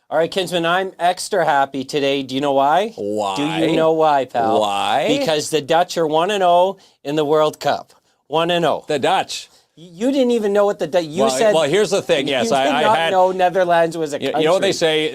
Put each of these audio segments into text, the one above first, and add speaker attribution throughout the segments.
Speaker 1: All right, Kinsman, I'm extra happy today. Do you know why?
Speaker 2: Why?
Speaker 1: Do you know why, pal?
Speaker 2: Why?
Speaker 1: Because the Dutch are 1-0 in the World Cup. 1-0.
Speaker 2: The Dutch.
Speaker 1: You didn't even know what the Dutch... You said...
Speaker 2: Well, here's the thing. Yes,
Speaker 1: you did
Speaker 2: I
Speaker 1: not
Speaker 2: had...
Speaker 1: know Netherlands was a country.
Speaker 2: You know what they say,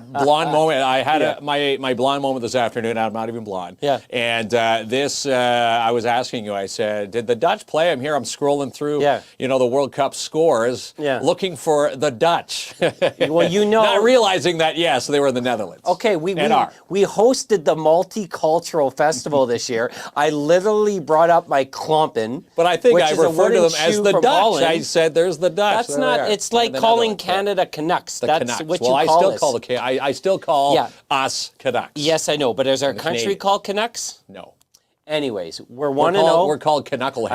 Speaker 2: blonde moment? I had my blonde moment this afternoon. I'm not even blonde.
Speaker 1: Yeah.
Speaker 2: And I was asking you, I said, did the Dutch play? I'm here, I'm scrolling through, the World Cup scores, looking for the Dutch.
Speaker 1: Well, you know...
Speaker 2: Not realizing that, yes, they were in the Netherlands.
Speaker 1: Okay, we hosted the multicultural festival this year. I literally brought up my klompen.
Speaker 2: But I think I referred to them as the Dutch. Holland. I said, "There's the Dutch."
Speaker 1: That's not. It's like calling Canada Canucks. That's
Speaker 2: Canucks.
Speaker 1: what
Speaker 2: well,
Speaker 1: you call
Speaker 2: us. I still call us Canucks.
Speaker 1: Yes, I know. But is our country called Canucks?
Speaker 2: No.
Speaker 1: Anyways, we're 1-0.
Speaker 2: We're called Canuckleheads.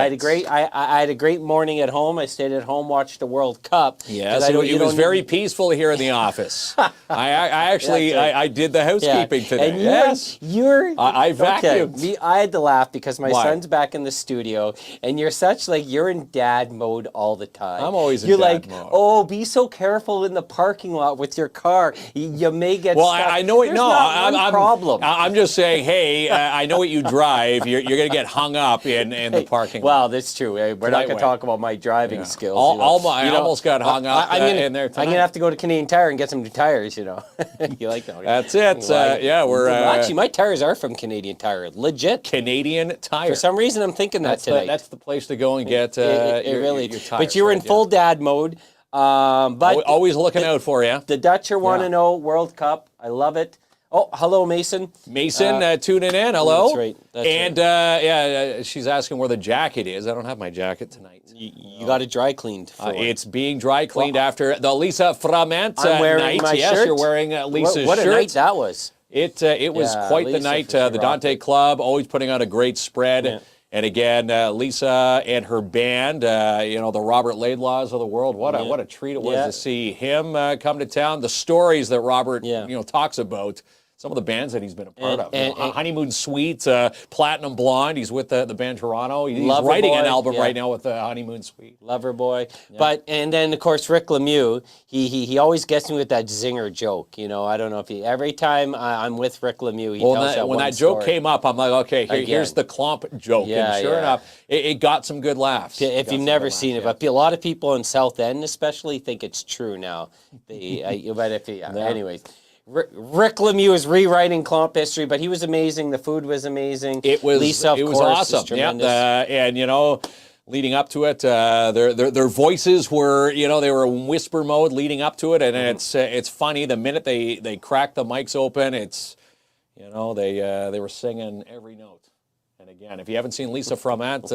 Speaker 1: I had a great morning at home. I stayed at home, watched the World Cup.
Speaker 2: Yes, it was very peaceful here in the office. I actually I did the housekeeping today.
Speaker 1: And
Speaker 2: yes, I vacuumed.
Speaker 1: Okay. I had to laugh because my son's back in the studio, and you're you're in dad mode all the time.
Speaker 2: I'm always in dad mode.
Speaker 1: Oh, be so careful in the parking lot with your car. You may get stuck.
Speaker 2: I know it.
Speaker 1: There's not one problem.
Speaker 2: I'm just saying, hey, I know what you drive. You're going to get hung up in the parking lot.
Speaker 1: Well, that's true. We're not going to talk about my driving skills.
Speaker 2: I almost got hung up in there tonight.
Speaker 1: I'm going to have to go to Canadian Tire and get some new tires, You like that?
Speaker 2: That's it. We're...
Speaker 1: actually, my tires are from Canadian Tire. Legit.
Speaker 2: Canadian Tire.
Speaker 1: For some reason, I'm thinking that today.
Speaker 2: That's the place to go and get your tires.
Speaker 1: But you're in full dad mode. But
Speaker 2: always looking out for you.
Speaker 1: The Dutch are 1-0 World Cup. I love it. Oh, hello, Mason.
Speaker 2: Mason, tuning in. Hello.
Speaker 1: That's right.
Speaker 2: And she's asking where the jacket is. I don't have my jacket tonight.
Speaker 1: You got it dry cleaned.
Speaker 2: It's being dry cleaned after the Lisa Framant
Speaker 1: I'm wearing
Speaker 2: night.
Speaker 1: My
Speaker 2: yes,
Speaker 1: shirt.
Speaker 2: You're wearing Lisa's shirt.
Speaker 1: What a night that was.
Speaker 2: It was quite
Speaker 1: Lisa
Speaker 2: the night. The Dante Club always putting on a great spread. Yeah. And again, Lisa and her band, the Robert Laidlaws of the world. What a treat it was to see him come to town. The stories that Robert talks about. Some of the bands that he's been a part of. Honeymoon Suite, Platinum Blonde. He's with the band Toronto. He's writing an album right now with Honeymoon Suite.
Speaker 1: Loverboy. Yeah. And then, of course, Rick Lemieux, he always gets me with that zinger joke. I don't know if every time I'm with Rick Lemieux, he tells that
Speaker 2: when that joke came up, I'm like, okay, here's the Klomp joke.
Speaker 1: Yeah,
Speaker 2: and sure enough, it got some good laughs.
Speaker 1: If you've never seen it, but a lot of people in South End especially think it's true now. Anyways. Rick Lemieux is rewriting Klomp history, but he was amazing. The food was amazing. Lisa, of course,
Speaker 2: awesome.
Speaker 1: is tremendous.
Speaker 2: And leading up to it, their voices were, they were in whisper mode leading up to it, and it's funny. The minute they cracked the mics open, it's, they were singing every note. And again, if you haven't seen Lisa Framant,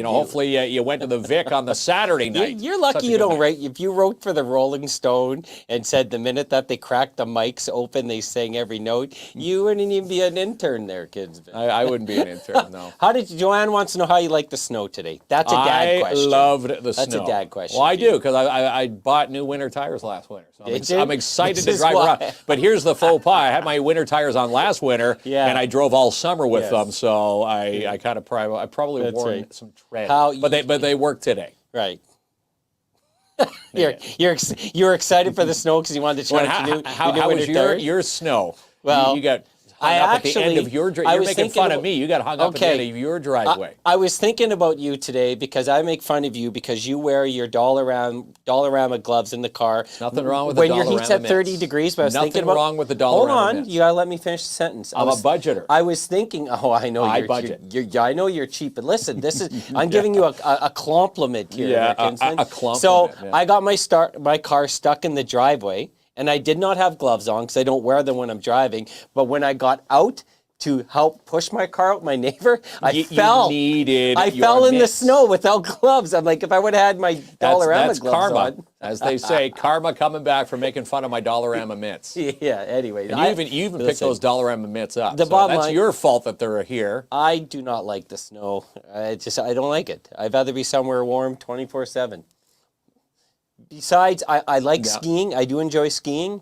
Speaker 2: hopefully you went to the Vic on the Saturday night.
Speaker 1: You're lucky you don't write. If you wrote for the Rolling Stone and said the minute that they cracked the mics open, they sang every note, you wouldn't even be an intern there, kids.
Speaker 2: I wouldn't be an intern, no.
Speaker 1: Joanne wants to know how you like the snow today. That's a dad question.
Speaker 2: I loved the snow.
Speaker 1: That's a dad question.
Speaker 2: Well, I do, because I bought new winter tires last winter. So I'm excited to drive around. But here's the faux pas. I had my winter tires on last winter, and I drove all summer with them, so I probably wore some tread, but they work today.
Speaker 1: Right. You're excited for the snow because you wanted to try
Speaker 2: how was your snow?
Speaker 1: Well,
Speaker 2: you got hung up at the end of your driveway. You're making fun of me. You got hung up at the end of your driveway.
Speaker 1: I was thinking about you today because I make fun of you because you wear your Dollarama gloves in the car.
Speaker 2: Nothing wrong with the Dollarama
Speaker 1: when your heat's at 30 degrees. But I was thinking about,
Speaker 2: wrong with the Dollarama.
Speaker 1: Hold on, you gotta let me finish the sentence.
Speaker 2: I'm a budgeter.
Speaker 1: I was thinking. Oh, I know
Speaker 2: I
Speaker 1: you're
Speaker 2: budget.
Speaker 1: I know you're cheap. But listen, this is I'm giving you a compliment here.
Speaker 2: Yeah, a compliment.
Speaker 1: So I got my car stuck in the driveway, and I did not have gloves on because I don't wear them when I'm driving. But when I got out to help push my car out, my neighbor, I fell in the snow without gloves. I'm like, if I would have had my Dollarama gloves
Speaker 2: karma,
Speaker 1: on.
Speaker 2: as they say, karma coming back for making fun of my Dollarama mitts.
Speaker 1: Yeah, anyway.
Speaker 2: And you even picked those Dollarama mitts up. That's
Speaker 1: line,
Speaker 2: your fault that they're here.
Speaker 1: I do not like the snow. I don't like it. I'd rather be somewhere warm 24/7. Besides, I like skiing. I do enjoy skiing.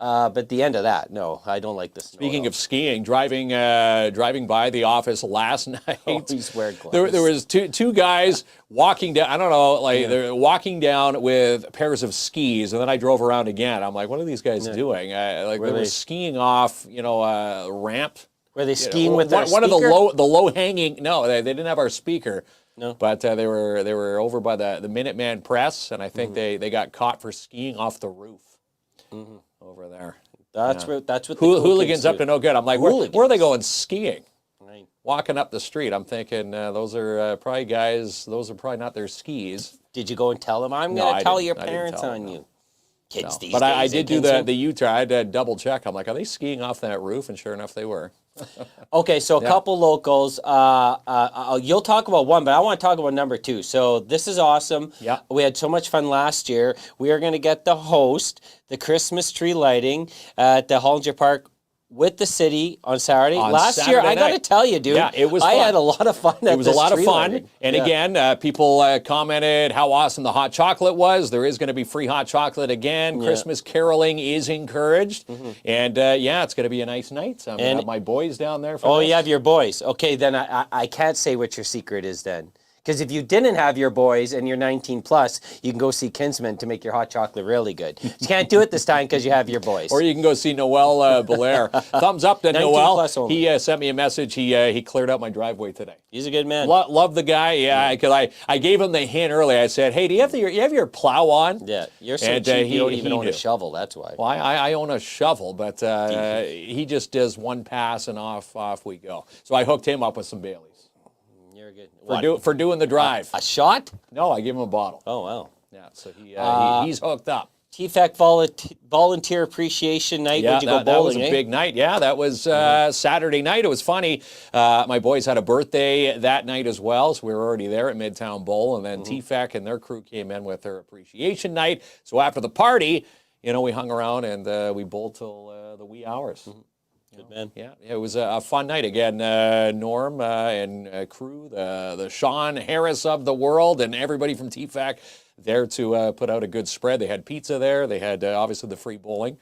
Speaker 1: But the end of that, no, I don't like the snow.
Speaker 2: Speaking of skiing, driving by the office last night.
Speaker 1: Always wear gloves.
Speaker 2: There was two guys walking down. I don't know, like they're walking down with pairs of skis, and then I drove around again. I'm like, what are these guys doing? Like they were skiing off, a ramp.
Speaker 1: Were they skiing with their
Speaker 2: one of
Speaker 1: speaker?
Speaker 2: the low hanging? No, they didn't have our speaker.
Speaker 1: No,
Speaker 2: but they were over by the Minuteman Press, and I think they got caught for skiing off the roof over there.
Speaker 1: That's what the
Speaker 2: hooligans up to no good. I'm like, where are they going skiing?
Speaker 1: Right.
Speaker 2: Walking up the street. I'm thinking those are probably guys. Those are probably not their skis.
Speaker 1: Did you go and tell them? I'm going to tell your parents on you. Kids these days.
Speaker 2: But I did do the U-turn. I had to double check. I'm like, are they skiing off that roof? And sure enough, they were.
Speaker 1: Okay, so a couple locals. You'll talk about one, but I want to talk about number two. So this is awesome.
Speaker 2: Yeah.
Speaker 1: We had so much fun last year. We are going to get the host, the Christmas tree lighting at the Hollinger Park with the city on Saturday. Last year, I got to tell you, dude.
Speaker 2: Yeah, it was fun.
Speaker 1: I had a lot of fun.
Speaker 2: It was a lot of fun. And again, people commented how awesome the hot chocolate was. There is going to be free hot chocolate again. Yeah. Christmas caroling is encouraged. And it's going to be a nice night. So I'm going to have my boys down there. For this.
Speaker 1: You have your boys. Okay, then I can't say what your secret is then. Because if you didn't have your boys and you're 19 plus, you can go see Kinsman to make your hot chocolate really good. You can't do it this time because you have your boys.
Speaker 2: Or you can go see Noel Belair. Thumbs up to Noel. He sent me a message. He cleared out my driveway today.
Speaker 1: He's a good man.
Speaker 2: Love the guy. Yeah, because I gave him the hint early. I said, hey, do you have your plow on?
Speaker 1: Yeah, you're so cheap you don't even own a shovel. That's why.
Speaker 2: Well, I own a shovel, but he just does one pass and off we go. So I hooked him up with some Baileys.
Speaker 1: You're good.
Speaker 2: For doing the drive.
Speaker 1: A shot?
Speaker 2: No, I gave him a bottle.
Speaker 1: Oh, wow.
Speaker 2: Yeah, so he's hooked up.
Speaker 1: TFAC Volunteer Appreciation Night.
Speaker 2: Yeah,
Speaker 1: Would you go bowling,
Speaker 2: that was a big night. Yeah, that was Saturday night. It was funny. My boys had a birthday that night as well, so we were already there at Midtown Bowl, and then TFAC and their crew came in with their appreciation night. So after the party, we hung around and we bowled till the wee hours.
Speaker 1: Good man.
Speaker 2: Yeah, it was a fun night. Again, Norm and crew, the Sean Harris of the world, and everybody from TFAC there to put out a good spread. They had pizza there. They had, obviously, the free bowling.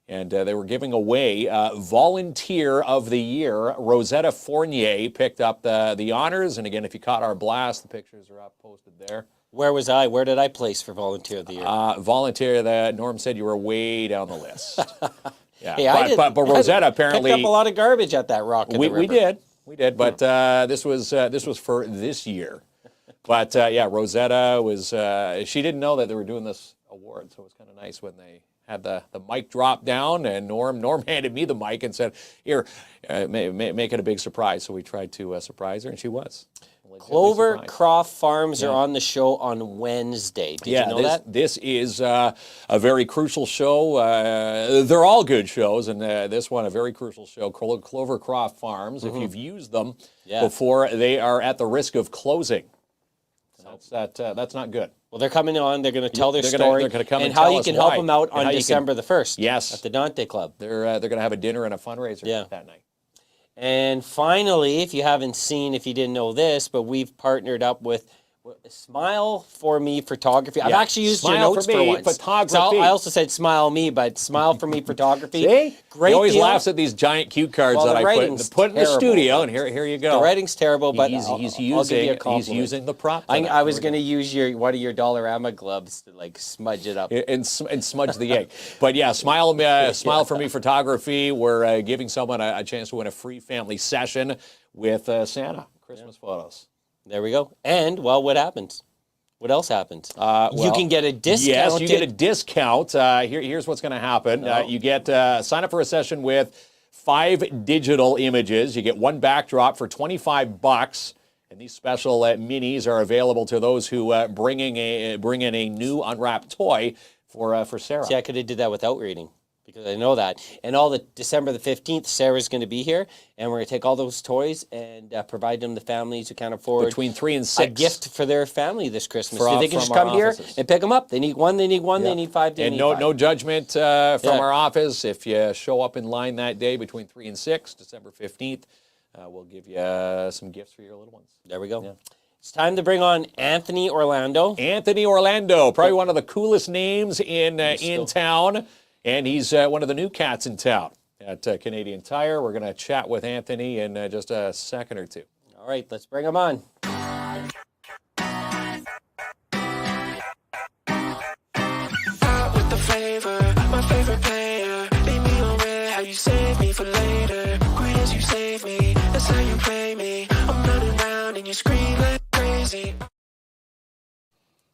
Speaker 2: And they were giving away Volunteer of the Year. Rosetta Fournier picked up the honors. And, again, if you caught our blast, the pictures are up posted there.
Speaker 1: Where was I? Where did I place for Volunteer of the Year?
Speaker 2: Volunteer, Norm said you were way down the list. Yeah,
Speaker 1: hey,
Speaker 2: but Rosetta apparently
Speaker 1: picked up a lot of garbage at that rock.
Speaker 2: We did, but this was for this year. But Rosetta was she didn't know that they were doing this award, so it was kind of nice when they had the mic drop down, and Norm handed me the mic and said, "Here, make it a big surprise." So we tried to surprise her, and she was.
Speaker 1: Clovercroft Farms are on the show on Wednesday. Did you know that?
Speaker 2: This is a very crucial show. They're all good shows, and this one, a very crucial show, Clovercroft Farms. If you've used them before, they are at the risk of closing. That's not good.
Speaker 1: Well, they're coming on. They're going to tell their story.
Speaker 2: They're going to come and
Speaker 1: how
Speaker 2: tell
Speaker 1: you
Speaker 2: us
Speaker 1: can
Speaker 2: why.
Speaker 1: help them out on December the 1st.
Speaker 2: Yes.
Speaker 1: At the Dante Club.
Speaker 2: They're going to have a dinner and a fundraiser that night.
Speaker 1: And finally, if you didn't know this, but we've partnered up with Smile for Me Photography. I've actually used your notes for once.
Speaker 2: Photography.
Speaker 1: So I also said Smile Me, but Smile for Me Photography.
Speaker 2: See?
Speaker 1: Great
Speaker 2: He always
Speaker 1: deal.
Speaker 2: laughs at these giant cue cards that I put in the studio, and here you go.
Speaker 1: The writing's terrible, but
Speaker 2: he's
Speaker 1: I'll give you a compliment.
Speaker 2: He's using the prop.
Speaker 1: I was going to use one of your Dollarama gloves to smudge it up
Speaker 2: and smudge the ink. But yeah, Smile for Me Photography. We're giving someone a chance to win a free family session with Santa Christmas photos.
Speaker 1: There we go. And what happens? What else happens? You can get a discount.
Speaker 2: Yes, you get a discount. Here's what's going to happen. You get sign up for a session with 5 digital images. You get 1 backdrop for $25, and these special minis are available to those who bring in a new unwrapped toy for Sarah.
Speaker 1: See, I could have did that without reading, because I know that. And all the December the 15th, Sarah's going to be here, and we're going to take all those toys and provide them to families who can't afford
Speaker 2: between 3 and 6
Speaker 1: a gift for their family this Christmas. So they can just come here and pick them up. They need 1, they need 1, they need 5, they need 5.
Speaker 2: No judgment from our office. If you show up in line that day between 3 and 6, December 15th, we'll give you some gifts for your little ones.
Speaker 1: There we go. Yeah. It's time to bring on Anthony Orlando.
Speaker 2: Anthony Orlando, probably one of the coolest names in town. and he's one of the new cats in town at Canadian Tire. We're going to chat with Anthony in just a second or two.
Speaker 1: All right, let's bring him on.
Speaker 3: My favorite player, leave me on red, how you save me for later. Great as you save me, that's how you play me. I'm running around and you scream like crazy.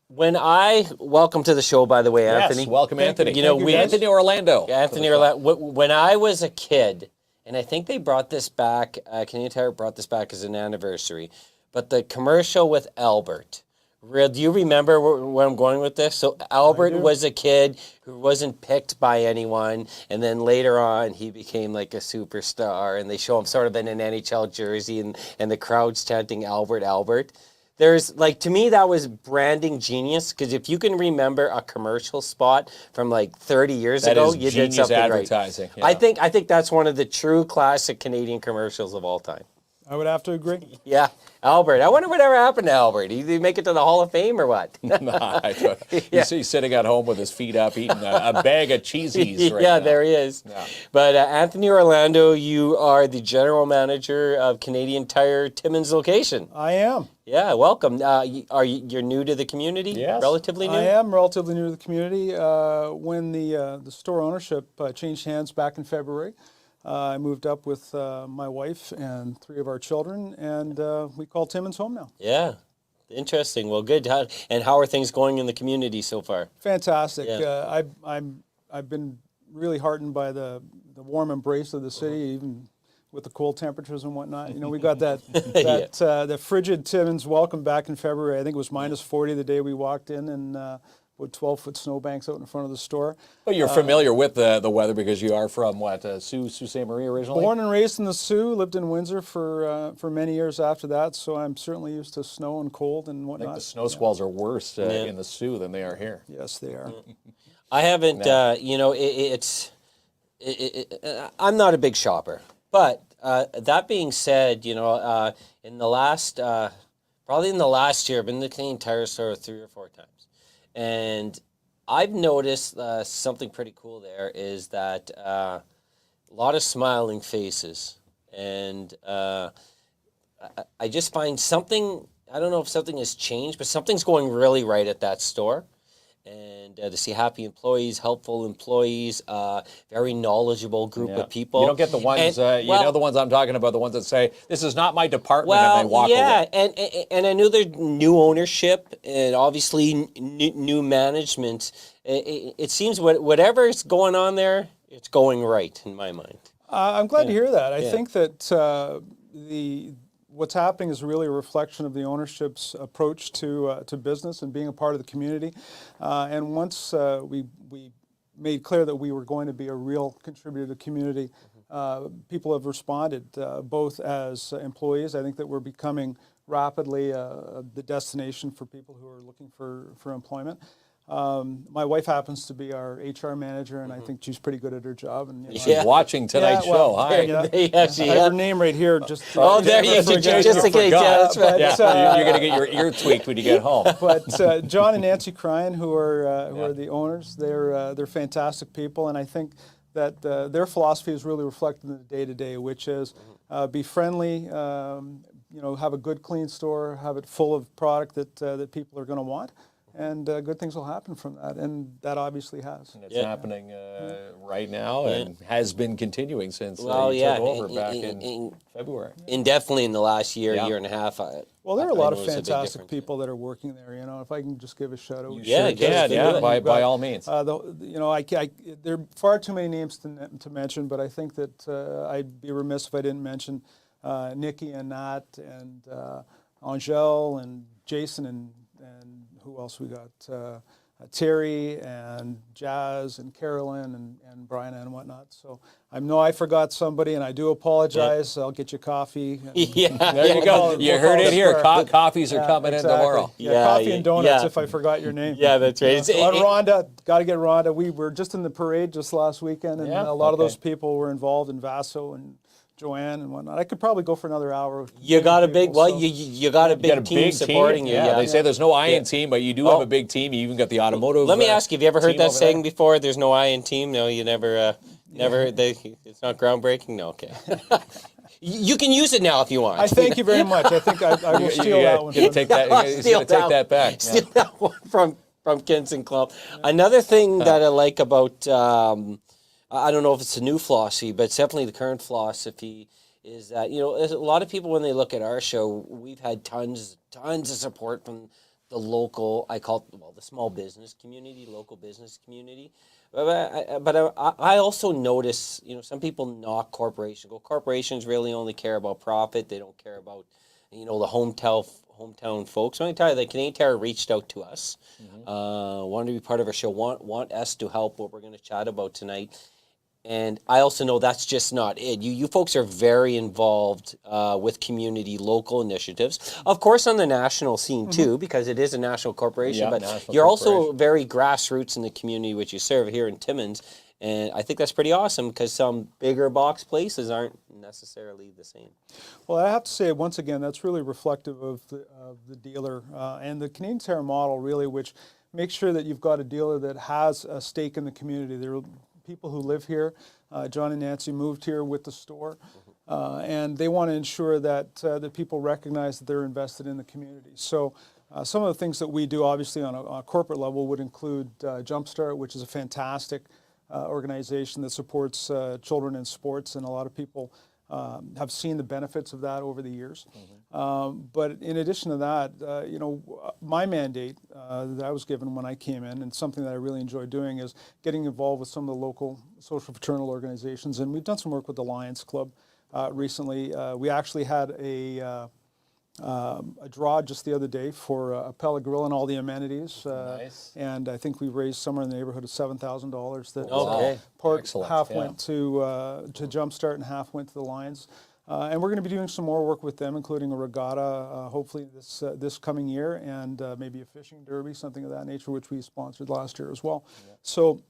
Speaker 1: Welcome to the show, by the way, Anthony.
Speaker 2: Yes, welcome, Anthony.
Speaker 1: You know,
Speaker 2: Anthony Orlando.
Speaker 1: Anthony Orlando. When I was a kid, and I think they brought this back, Canadian Tire brought this back as an anniversary, but the commercial with Albert. Do you remember where I'm going with this? So Albert was a kid who wasn't picked by anyone, and then later on he became like a superstar, and they show him sort of in an NHL jersey, and the crowd's chanting Albert, Albert. There's like, to me, that was branding genius, because if you can remember a commercial spot from like 30 years ago, you did something
Speaker 2: advertising.
Speaker 1: Right.
Speaker 2: Yeah.
Speaker 1: I think that's one of the true classic Canadian commercials of all time.
Speaker 4: I would have to agree.
Speaker 1: Yeah, Albert. I wonder whatever happened to Albert. Did he make it to the Hall of Fame or what?
Speaker 2: He's sitting at home with his feet up, eating a bag of cheesies right now.
Speaker 1: There he is. Yeah. But Anthony Orlando, you are the general manager of Canadian Tire Timmins location.
Speaker 4: I am.
Speaker 1: Yeah, welcome. You're new to the community?
Speaker 2: Yes.
Speaker 1: Relatively new?
Speaker 4: I am relatively new to the community. When the store ownership changed hands back in February, I moved up with my wife and 3 of our children, and we call Timmins home now.
Speaker 1: Yeah, interesting. Well, good. How are things going in the community so far?
Speaker 4: Fantastic.
Speaker 1: Yeah.
Speaker 4: I've been really heartened by the warm embrace of the city, even with the cold temperatures and whatnot. You know, we got that the frigid Timmins welcome back in February. I think it was minus 40 the day we walked in, and with 12-foot snowbanks out in front of the store.
Speaker 2: But you're familiar with the weather because you are from what, Sault Ste. Marie originally?
Speaker 4: Born and raised in the Soo, lived in Windsor for many years after that, so I'm certainly used to snow and cold and
Speaker 2: I
Speaker 4: whatnot.
Speaker 2: think the snow squalls are worse in the Soo than they are here.
Speaker 4: Yes, they are.
Speaker 1: I haven't, you know, I'm not a big shopper, but that being said, you know, in the last, probably in the last year, I've been in the Canadian Tire store 3 or 4 times. And I've noticed something pretty cool there is that a lot of smiling faces. And I just find something, I don't know if something has changed, but something's going really right at that store. And to see happy employees, helpful employees, very knowledgeable group of people.
Speaker 2: You don't get the ones, you know the ones I'm talking about, the ones that say, this is not my department, and they walk away.
Speaker 1: And I know there's new ownership and obviously new management. It seems whatever's going on there, it's going right in my mind.
Speaker 4: I'm glad to hear that. I think that what's happening is really a reflection of the ownership's approach to business and being a part of the community. And once we made clear that we were going to be a real contributor to the community, people have responded, both as employees. I think that we're becoming rapidly the destination for people who are looking for employment. My wife happens to be our HR manager, and I think she's pretty good at her job. And
Speaker 2: she's watching tonight's show. Hi.
Speaker 4: I have her name right here. Just
Speaker 1: there you go. Just in case.
Speaker 2: You're going to get your ear tweaked when you get home.
Speaker 4: But John and Nancy Cryan, who are the owners, they're fantastic people, and I think that their philosophy is really reflected in the day-to-day, which is be friendly. You know, have a good, clean store, have it full of product that people are going to want. And good things will happen from that, and that obviously has.
Speaker 2: And it's happening right now and has been continuing since you took over back in February.
Speaker 1: And definitely in the last year and a half.
Speaker 4: Well, there are a lot of fantastic people that are working there. You know, if I can just give a shout out.
Speaker 2: By all means.
Speaker 4: You know, there are far too many names to mention, but I think that I'd be remiss if I didn't mention Nikki and Nat and Angel and Jason and who else we got? Terry and Jazz and Carolyn and Brian and whatnot. So I know I forgot somebody, and I do apologize. I'll get you coffee.
Speaker 2: There you go. You heard it here. Coffees are coming in tomorrow.
Speaker 4: Coffee and donuts if I forgot your name.
Speaker 1: Yeah, that's right.
Speaker 4: Rhonda, got to get Rhonda. We were just in the parade just last weekend, and a lot of those people were involved in Vaso and Joanne and whatnot. I could probably go for another hour.
Speaker 1: You got a big,
Speaker 4: people,
Speaker 1: well,
Speaker 4: so-
Speaker 1: you got a big team supporting you.
Speaker 2: Yeah, they say there's no I in team, but you do have a big team. You even got the automotive.
Speaker 1: Let me ask you, have you ever heard
Speaker 2: team
Speaker 1: that
Speaker 2: over
Speaker 1: saying
Speaker 2: there?
Speaker 1: before? There's no I in team? No, you never heard it's not groundbreaking? No, okay. You can use it now if you want.
Speaker 4: I thank you very much. I think I will steal that one.
Speaker 2: You take that. He's
Speaker 1: Steal
Speaker 2: going to take that back.
Speaker 1: Steal that one from KINZ and KLOMP. Another thing that I like about, I don't know if it's the new philosophy, but it's definitely the current philosophy, is that, you know, a lot of people, when they look at our show, we've had tons of support from the local, I call it, well, the small business community, local business community. But I also notice, you know, some people knock corporations. Corporations really only care about profit. They don't care about, you know, the hometown folks. Let me tell you, the Canadian Tire reached out to us, wanted to be part of our show, want us to help what we're going to chat about tonight. And I also know that's just not it. You folks are very involved with community, local initiatives. Of course, on the national scene too, because it is a national corporation.
Speaker 2: Yeah,
Speaker 1: but
Speaker 2: national
Speaker 1: you're also
Speaker 2: corporation.
Speaker 1: very grassroots in the community which you serve here in Timmins. And I think that's pretty awesome, because some bigger box places aren't necessarily the same.
Speaker 4: Well, I have to say, once again, that's really reflective of the dealer and the Canadian Tire model, really, which makes sure that you've got a dealer that has a stake in the community. There are people who live here. John and Nancy moved here with the store, and they want to ensure that that people recognize that they're invested in the community. So some of the things that we do, obviously, on a corporate level would include Jumpstart, which is a fantastic organization that supports children in sports, and a lot of people have seen the benefits of that over the years. But in addition to that, you know, my mandate that I was given when I came in, and something that I really enjoy doing, is getting involved with some of the local social fraternal organizations. And we've done some work with the Lions Club recently. We actually had a draw just the other day for a pellet grill and all the amenities.
Speaker 2: Nice.
Speaker 4: And I think we raised somewhere in the neighborhood of $7,000. That
Speaker 1: Okay.
Speaker 2: Excellent,
Speaker 4: half
Speaker 2: yeah.
Speaker 4: went to Jumpstart and half went to the Lions. And we're going to be doing some more work with them, including a regatta, hopefully this coming year, and maybe a fishing derby, something of that nature, which we sponsored last year as well. Yeah. So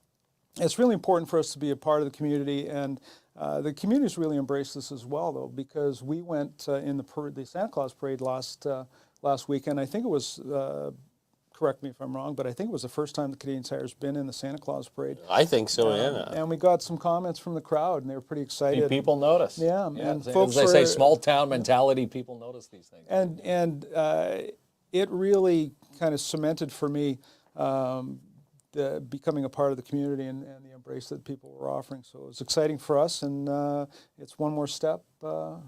Speaker 4: it's really important for us to be a part of the community, and the community's really embraced this as well, though, because we went in the Santa Claus parade last weekend. I think it was, correct me if I'm wrong, but I think it was the first time the Canadian Tire's been in the Santa Claus parade.
Speaker 1: I think so, yeah.
Speaker 4: And we got some comments from the crowd, and they were pretty excited.
Speaker 2: People notice.
Speaker 4: Yeah, and folks
Speaker 2: as they say, small town mentality, people notice these things.
Speaker 4: And it really kind of cemented for me becoming a part of the community and the embrace that people were offering. So it was exciting for us, and it's one more step on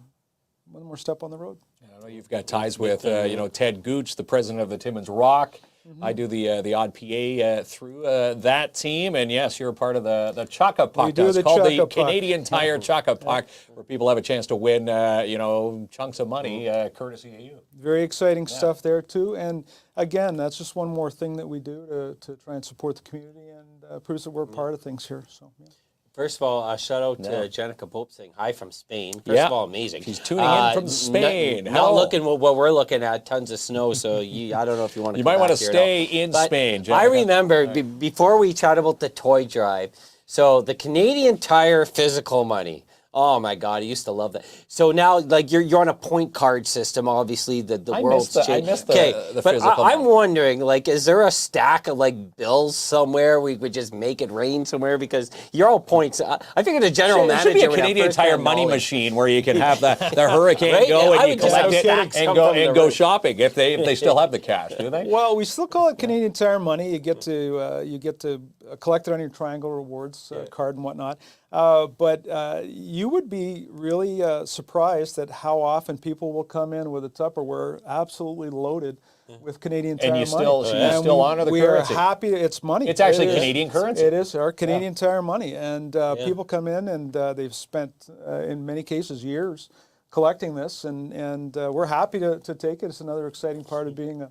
Speaker 4: the road.
Speaker 2: I know you've got ties with you know, Ted Gooch, the president of the Timmins Rock. I do the odd PA through that team, and yes, you're a part of the Chaka Puck.
Speaker 4: We do
Speaker 2: It's
Speaker 4: the
Speaker 2: called
Speaker 4: Chaka
Speaker 2: the
Speaker 4: Puck.
Speaker 2: Canadian Tire Chaka Puck, where people have a chance to win you know, chunks of money courtesy of you.
Speaker 4: Very exciting stuff there too. And again, that's just one more thing that we do to try and support the community and prove that we're part of things here. So. Yeah.
Speaker 1: First of all, shout out to Jenica Pope saying hi from Spain. First
Speaker 2: Yeah.
Speaker 1: of all, amazing.
Speaker 2: She's tuning in from Spain.
Speaker 1: Not
Speaker 2: Hello.
Speaker 1: looking what we're looking at, tons of snow. So I don't know if you want to.
Speaker 2: You might want to
Speaker 1: here at all.
Speaker 2: stay in
Speaker 1: But
Speaker 2: Spain,
Speaker 1: I
Speaker 2: Jenica.
Speaker 1: remember before we chat about the toy drive. So the Canadian Tire physical money. Oh my God, I used to love that. So now, like you're on a point card system. Obviously, the world's changed.
Speaker 2: I miss the
Speaker 1: but
Speaker 2: physical
Speaker 1: I'm
Speaker 2: money.
Speaker 1: wondering, like, is there a stack of like bills somewhere we would just make it rain somewhere, because you're all points. I figure the general
Speaker 2: There
Speaker 1: manager
Speaker 2: should be a
Speaker 1: would have
Speaker 2: Canadian Tire
Speaker 1: first-hand
Speaker 2: money
Speaker 1: knowledge.
Speaker 2: machine where you can have the hurricane
Speaker 1: Right?
Speaker 2: go
Speaker 1: I
Speaker 2: and you
Speaker 1: would just
Speaker 2: collect
Speaker 1: have
Speaker 2: it
Speaker 1: stacks
Speaker 2: and
Speaker 1: come
Speaker 2: go
Speaker 1: from the
Speaker 2: and go
Speaker 1: roof.
Speaker 2: shopping if they still have the cash, do they?
Speaker 4: Well, we still call it Canadian Tire money. You get to collect it on your Triangle Rewards card and whatnot. But you would be really surprised at how often people will come in with a Tupperware absolutely loaded with Canadian Tire
Speaker 2: And you still-
Speaker 4: money.
Speaker 2: you
Speaker 4: And
Speaker 2: still honor the
Speaker 4: we
Speaker 2: currency.
Speaker 4: are happy. It's money.
Speaker 2: It's actually
Speaker 4: It is.
Speaker 2: Canadian currency.
Speaker 4: It is our Canadian Tire money, and people come in and they've spent in many cases years collecting this, and we're happy to take it. It's another exciting part of being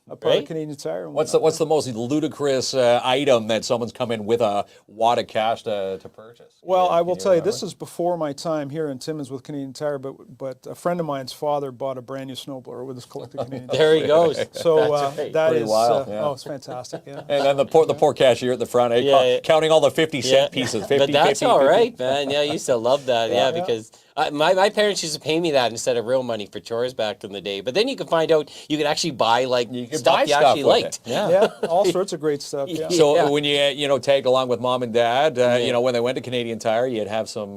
Speaker 4: a part
Speaker 1: Right?
Speaker 4: of Canadian Tire. and
Speaker 2: What's
Speaker 4: whatnot.
Speaker 2: the most ludicrous item that someone's come in with a wad of cash to purchase?
Speaker 4: Well, I
Speaker 2: Can
Speaker 4: will tell you,
Speaker 2: remember?
Speaker 4: this is before my time here in Timmins with Canadian Tire, but a friend of mine's father bought a brand new snowblower with his collected Canadian Tire.
Speaker 1: There he goes.
Speaker 4: So that
Speaker 2: Pretty
Speaker 4: is
Speaker 2: wild, yeah.
Speaker 4: oh, it's fantastic. Yeah.
Speaker 2: And then the poor cashier at the front,
Speaker 1: Yeah.
Speaker 2: counting all the 50-cent pieces. 50,
Speaker 1: But that's
Speaker 2: 50,
Speaker 1: all
Speaker 2: 50.
Speaker 1: right, man. Yeah, I used to love that. Yeah,
Speaker 4: Yeah.
Speaker 1: because My parents used to pay me that instead of real money for chores back in the day. But then you can find out you could actually buy like stuff you actually liked.
Speaker 4: Yeah, all sorts of great stuff. Yeah.
Speaker 2: So when you tagged along with mom and dad, when they went to Canadian Tire, you'd have some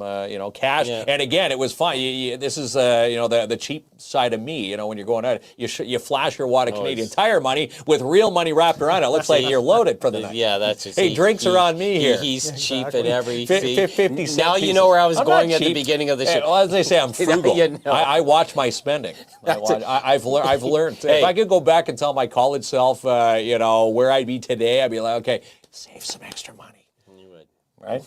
Speaker 2: cash.
Speaker 1: Yeah.
Speaker 2: And again, it was fun. This is the cheap side of me. When you're going out, you flash your wad of Canadian Tire money with real money wrapped around it. It looks like you're loaded for the night.
Speaker 1: Yeah, that's just,
Speaker 2: hey, drinks are on me here.
Speaker 1: He's cheap at every
Speaker 2: 50 cent
Speaker 1: now you know where I was going at the beginning of the show.
Speaker 2: Well, as they say, I'm frugal. I watch my spending. I've learned. If I could go back and tell my college self, where I'd be today, I'd be like, okay, save some extra money.
Speaker 1: You would.
Speaker 2: Right?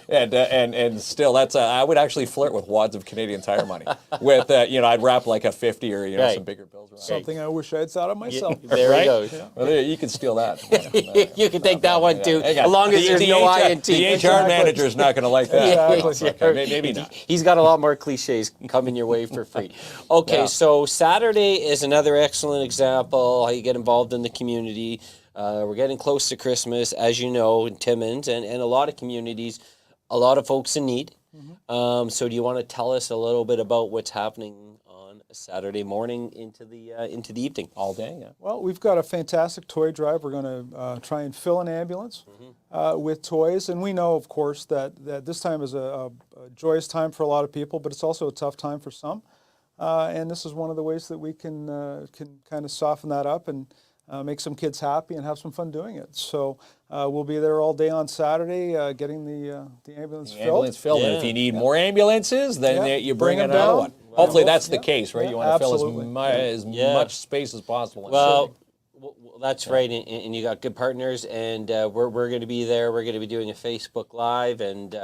Speaker 2: and still, that's I would actually flirt with wads of Canadian Tire money. With I'd wrap like a 50 or some bigger bills around.
Speaker 4: Something I wish I'd thought of myself.
Speaker 1: There
Speaker 2: right?
Speaker 1: we go.
Speaker 4: Yeah.
Speaker 2: Well, you can steal that.
Speaker 1: You can take that one too, as long as there's no I and T.
Speaker 2: The HR manager is not going to like that.
Speaker 4: Exactly.
Speaker 2: Okay, maybe not.
Speaker 1: He's got a lot more cliches coming your way for free. Okay, so Saturday is another excellent example how you get involved in the community. We're getting close to Christmas, as you know, in Timmins and a lot of communities, a lot of folks in need. Mm-hmm. So do you want to tell us a little bit about what's happening on a Saturday morning into the evening?
Speaker 2: All day, yeah.
Speaker 4: Well, we've got a fantastic toy drive. We're going to try and fill an ambulance with toys. And we know, of course, that this time is a joyous time for a lot of people, but it's also a tough time for some. And this is one of the ways that we can kind of soften that up and make some kids happy and have some fun doing it. So we'll be there all day on Saturday getting the ambulance filled.
Speaker 2: Ambulance filled. And if you need more ambulances, then you bring
Speaker 4: them
Speaker 2: another
Speaker 4: down.
Speaker 2: one. Hopefully that's the case, right?
Speaker 4: Yeah,
Speaker 2: You want to fill
Speaker 4: absolutely.
Speaker 2: as much space as possible.
Speaker 1: Well, that's right, and you got good partners, and we're going to be there. We're going to be doing a Facebook Live, and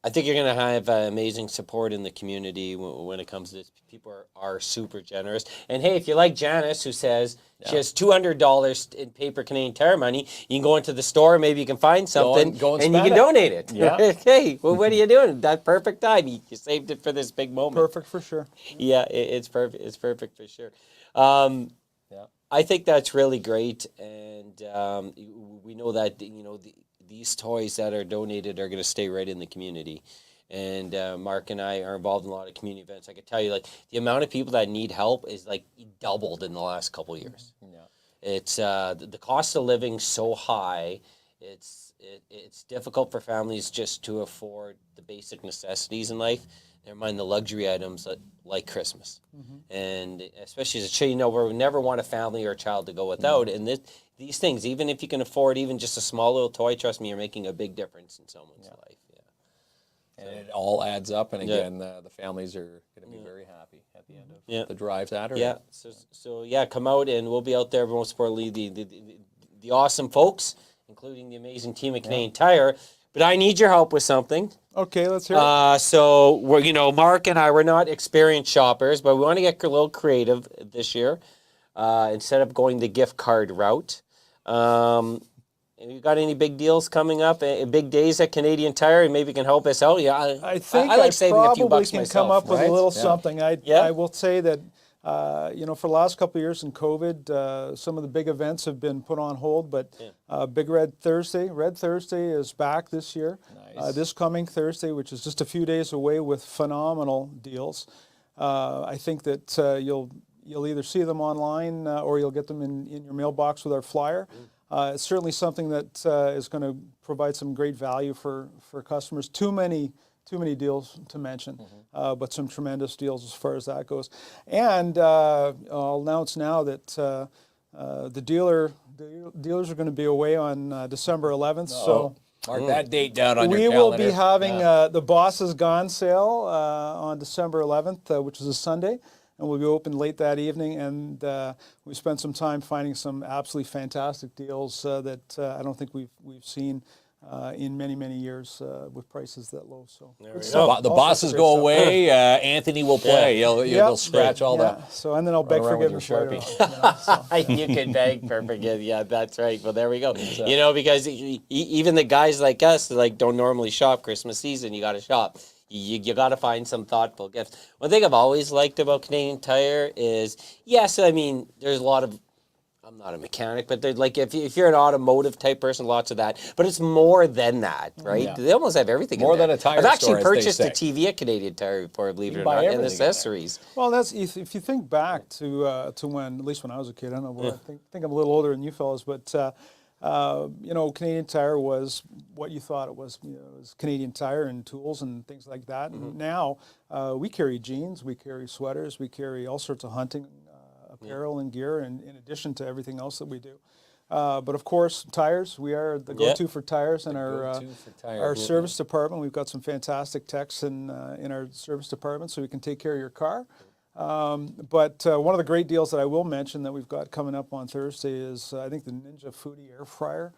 Speaker 1: I think you're going to have amazing support in the community when it comes to this. People are super generous. And hey, if you like Janice, who says she has $200 in paper Canadian Tire money, you can go into the store, maybe you can find something,
Speaker 2: go and
Speaker 1: and you
Speaker 2: spend
Speaker 1: can
Speaker 2: it.
Speaker 1: donate it.
Speaker 2: Yeah.
Speaker 1: Hey, well, what are you doing? That's perfect time. You saved it for this big moment.
Speaker 4: Perfect for sure.
Speaker 1: Yeah, it's perfect. It's perfect for sure. I think that's really great, and we know that these toys that are donated are going to stay right in the community. And Mark and I are involved in a lot of community events. I can tell you, like, the amount of people that need help is like doubled in the last couple of years. Yeah. It's the cost of living so high. It's difficult for families just to afford the basic necessities in life. Never mind the luxury items like Christmas. And especially as a child, we never want a family or a child to go without. And these things, even if you can afford even just a small little toy, trust me, you're making a big difference in someone's life.
Speaker 2: And it all adds up, and again, the families are going to be very happy at the end of the drive Saturday.
Speaker 1: Yeah, so come out, and we'll be out there. Most importantly, the awesome folks, including the amazing team at Canadian Tire. But I need your help with something.
Speaker 4: Okay, let's hear it.
Speaker 1: So we're, Mark and I, we're not experienced shoppers, but we want to get a little creative this year. Instead of going the gift card route. You got any big deals coming up? Big days at Canadian Tire, and maybe you can help us out. Yeah,
Speaker 4: I think
Speaker 1: I like saving a few bucks
Speaker 4: can
Speaker 1: myself,
Speaker 4: come up with
Speaker 1: right?
Speaker 4: a little something. I will say that for the last couple of years in COVID, some of the big events have been put on hold. But Big Red Thursday is back this year. Nice. This coming Thursday, which is just a few days away, with phenomenal deals. I think that you'll either see them online or you'll get them in your mailbox with our flyer. It's certainly something that is going to provide some great value for customers. Too many deals to mention, but some tremendous deals as far as that goes. And I'll announce now that the dealers are going to be away on December 11th. So
Speaker 2: mark that date down on your
Speaker 4: we
Speaker 2: calendar.
Speaker 4: will be having the Boss is Gone sale on December 11th, which is a Sunday. And we'll be open late that evening, and we spent some time finding some absolutely fantastic deals that I don't think we've seen in many years with prices that low. So
Speaker 2: the bosses go away. Anthony will play. You'll scratch all that.
Speaker 4: So and then I'll beg forgiveness later on.
Speaker 1: You can beg for forgiveness. Yeah, that's right. Well, there we go. Because even the guys like us that don't normally shop Christmas season, you got to shop. You got to find some thoughtful gifts. One thing I've always liked about Canadian Tire is, yes, I mean, there's a lot of I'm not a mechanic, but they're like if you're an automotive type person, lots of that. But it's more than that, right?
Speaker 2: Yeah.
Speaker 1: They almost have everything.
Speaker 2: More
Speaker 1: in there.
Speaker 2: than a tire
Speaker 1: I've actually
Speaker 2: store, as they
Speaker 1: purchased a
Speaker 2: say.
Speaker 1: TV at Canadian Tire before, believe it or
Speaker 2: buy
Speaker 1: not, and
Speaker 2: everything in there.
Speaker 1: accessories.
Speaker 4: Well, that's if you think back to when, at least when I was a kid. I don't know. I think I'm a little older than you fellas, but you know, Canadian Tire was what you thought it was. You know, it was Canadian Tire and tools and things like that. And now we carry jeans, we carry sweaters, we carry all sorts of hunting apparel and gear, in addition to everything else that we do. But of course, tires. We are the go-to for tires in our service department. We've got some fantastic techs in our service department, so we can take care of your car. But one of the great deals that I will mention that we've got coming up on Thursday is I think the Ninja Foodie air fryer,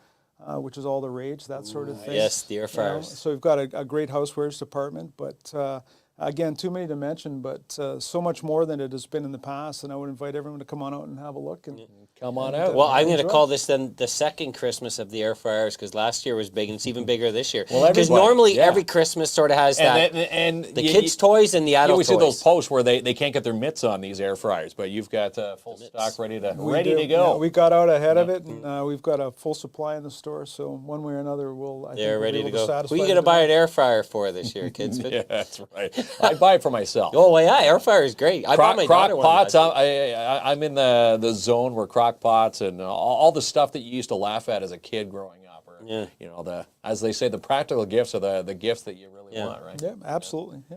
Speaker 4: which is all the rage, that sort of thing.
Speaker 1: Yes, the air
Speaker 4: You know,
Speaker 1: fryers.
Speaker 4: so we've got a great housewares department, but again, too many to mention, but so much more than it has been in the past. And I would invite everyone to come on out and have a look. And
Speaker 2: Come on out.
Speaker 1: Well, I'm going to
Speaker 4: enjoy.
Speaker 1: call this then the second Christmas of the air fryers because last year was big and it's even bigger this year.
Speaker 2: Well,
Speaker 1: Because
Speaker 2: everybody,
Speaker 1: normally
Speaker 2: yeah.
Speaker 1: every Christmas sort of has that
Speaker 2: and
Speaker 1: the kids' toys and the
Speaker 2: You
Speaker 1: adult
Speaker 2: always see
Speaker 1: toys.
Speaker 2: those posts where they can't get their mitts on these air fryers, but you've got full stock ready to
Speaker 4: we do.
Speaker 2: go.
Speaker 4: Yeah, we got out ahead of it, and we've got a full supply in the store. So one way or another, I think
Speaker 1: They're
Speaker 4: we'll be
Speaker 1: ready to
Speaker 4: able
Speaker 1: go.
Speaker 4: satisfy
Speaker 1: Who are you going to
Speaker 4: the
Speaker 1: buy an
Speaker 4: demand.
Speaker 1: air fryer for this year, kids?
Speaker 2: Yeah, that's right. I buy it for myself.
Speaker 1: Oh, well, yeah, air fryer is great. I bought my
Speaker 2: Crock
Speaker 1: daughter one
Speaker 2: pots.
Speaker 1: last year.
Speaker 2: I'm in the zone where crock pots and all the stuff that you used to laugh at as a kid growing up, or
Speaker 1: Yeah.
Speaker 2: you know, as they say, the practical gifts are the gifts that you really want, right?
Speaker 4: Yeah, absolutely. Yeah.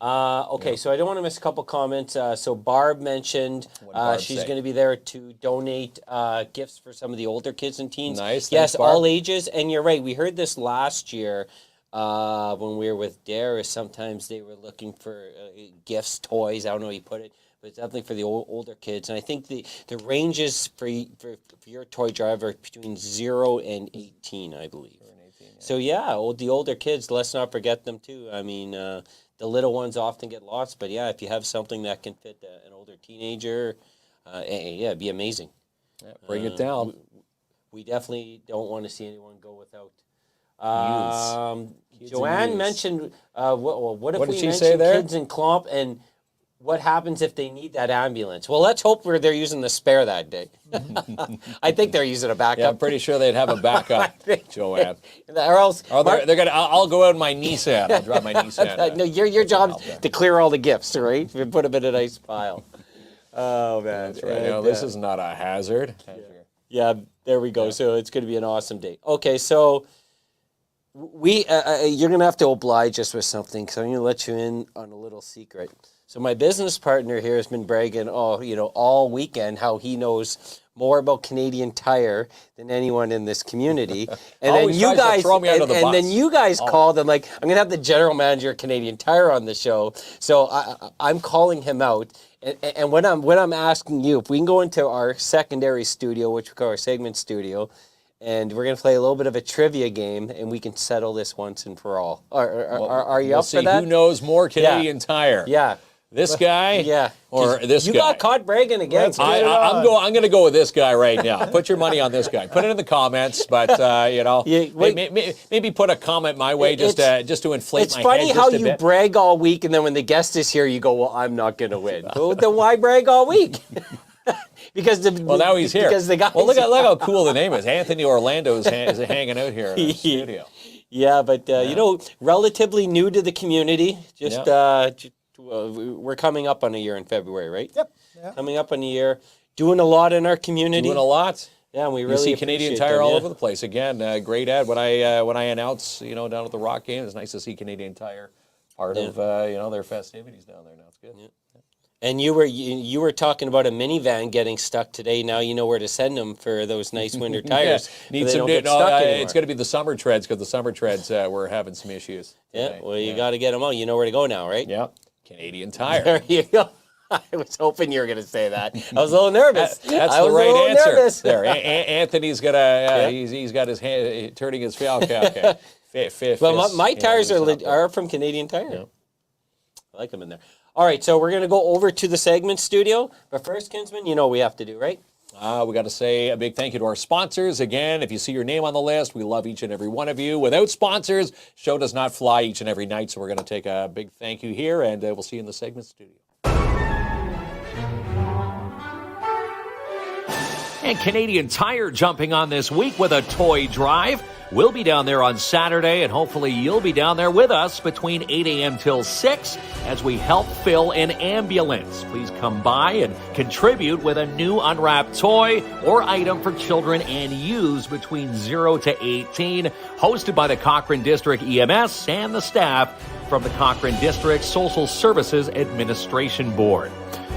Speaker 1: Okay, so I don't want to miss a couple comments. So Barb mentioned
Speaker 2: Barb
Speaker 1: she's
Speaker 2: say?
Speaker 1: going to be there to donate gifts for some of the older kids and teens.
Speaker 2: Nice,
Speaker 1: Yes,
Speaker 2: thanks, Barb.
Speaker 1: all ages. And you're right. We heard this last year when we were with Darius. Sometimes they were looking for gifts, toys. I don't know how you put it. But it's definitely for the older kids. And I think the ranges for your toy drive are between 0 and 18, I believe. So yeah, the older kids, let's not forget them too. I mean, the little ones often get lost, but yeah, if you have something that can fit an older teenager, yeah, it'd be amazing.
Speaker 2: Yeah, bring it down.
Speaker 1: We definitely don't want to see anyone go without.
Speaker 2: Kids and
Speaker 1: Joanne
Speaker 2: youths.
Speaker 1: mentioned, what if
Speaker 2: What did
Speaker 1: we
Speaker 2: she
Speaker 1: mention
Speaker 2: say there?
Speaker 1: KINZ and KLOMP and what happens if they need that ambulance? Well, let's hope they're using the spare that day. I think they're using a backup.
Speaker 2: Yeah, I'm pretty sure they'd have a backup, Joanne.
Speaker 1: Or else,
Speaker 2: Oh, they're gonna. I'll go out in my Nissan. I'll drive my Nissan.
Speaker 1: no, your job's to clear all the gifts, right? You put them in a nice pile. Oh man,
Speaker 2: That's right. You know, this is not a hazard.
Speaker 1: Yeah, there we go. So it's going to be an awesome day. Okay, so you're going to have to oblige us with something. So I'm going to let you in on a little secret. So my business partner here has been bragging, all weekend how he knows more about Canadian Tire than anyone in this community. And then
Speaker 2: Always
Speaker 1: you
Speaker 2: tries to
Speaker 1: guys,
Speaker 2: throw me under the
Speaker 1: and then
Speaker 2: bus.
Speaker 1: you guys called and like, I'm going to have the general manager of Canadian Tire on the show. So I'm calling him out. And when I'm asking you, if we can go into our secondary studio, which we call our segment studio, and we're going to play a little bit of a trivia game, and we can settle this once and for all. Are you
Speaker 2: We'll
Speaker 1: up
Speaker 2: see
Speaker 1: for that?
Speaker 2: who knows more Canadian Tire.
Speaker 1: Yeah.
Speaker 2: This guy.
Speaker 1: Yeah.
Speaker 2: Or
Speaker 1: 'Cause
Speaker 2: this
Speaker 1: you
Speaker 2: guy.
Speaker 1: got caught bragging again.
Speaker 4: Let's get it on.
Speaker 2: I'm going to go with this guy right now. Put your money on this guy. Put it in the comments, but
Speaker 1: Yeah, wait.
Speaker 2: maybe put a comment my way just to inflate
Speaker 1: It's
Speaker 2: my
Speaker 1: funny
Speaker 2: head
Speaker 1: how
Speaker 2: just a
Speaker 1: you
Speaker 2: bit.
Speaker 1: brag all week, and then when the guest is here, you go, "Well, I'm not going to win." Well, then why brag all week?
Speaker 2: Well, now he's here.
Speaker 1: Because the guy.
Speaker 2: Well, look how cool the name is. Anthony Orlando is hanging out here in the studio.
Speaker 1: Yeah, but relatively new to the community. We're coming up on a year in February, right?
Speaker 4: Yep. Yeah.
Speaker 1: Coming up on a year, doing a lot in our community.
Speaker 2: Doing a lot.
Speaker 1: Yeah, and we
Speaker 2: You
Speaker 1: really
Speaker 2: see Canadian
Speaker 1: appreciate
Speaker 2: Tire
Speaker 1: them,
Speaker 2: all
Speaker 1: yeah.
Speaker 2: over the place. Again, great ad. When I announce, down at the Rock game, it's nice to see Canadian Tire part of their festivities down there. Now it's good.
Speaker 1: Yeah. And you were talking about a minivan getting stuck today. Now you know where to send them for those nice winter tires. so
Speaker 2: Need
Speaker 1: they
Speaker 2: some
Speaker 1: don't
Speaker 2: new.
Speaker 1: get stuck anymore.
Speaker 2: It's going to be the summer treads because the summer treads were having some issues.
Speaker 1: Yeah,
Speaker 2: today.
Speaker 1: well, you got to get them out. You know where to go now, right?
Speaker 2: Yeah. Canadian Tire.
Speaker 1: There you go. I was hoping you were going to say that. I was a little nervous.
Speaker 2: That's
Speaker 1: I
Speaker 2: the
Speaker 1: was a
Speaker 2: right
Speaker 1: little
Speaker 2: answer.
Speaker 1: nervous.
Speaker 2: There, Anthony's got he's got his hand turning his face. Okay.
Speaker 1: But my tires are from Canadian Tire.
Speaker 2: Yeah.
Speaker 1: I like them in there. All right, so we're going to go over to the segment studio. But first, Kinsman, you know what we have to do, right?
Speaker 2: We got to say a big thank you to our sponsors. Again, if you see your name on the list, we love each and every one of you. Without sponsors, show does not fly each and every night. So we're going to take a big thank you here, and we'll see you in the segment studio.
Speaker 5: And Canadian Tire jumping on this week with a toy drive. We'll be down there on Saturday, and hopefully you'll be down there with us between 8 a.m. till 6 as we help fill an ambulance. Please come by and contribute with a new unwrapped toy or item for children and youths between 0 to 18, hosted by the Cochrane District EMS and the staff from the Cochrane District Social Services Administration Board.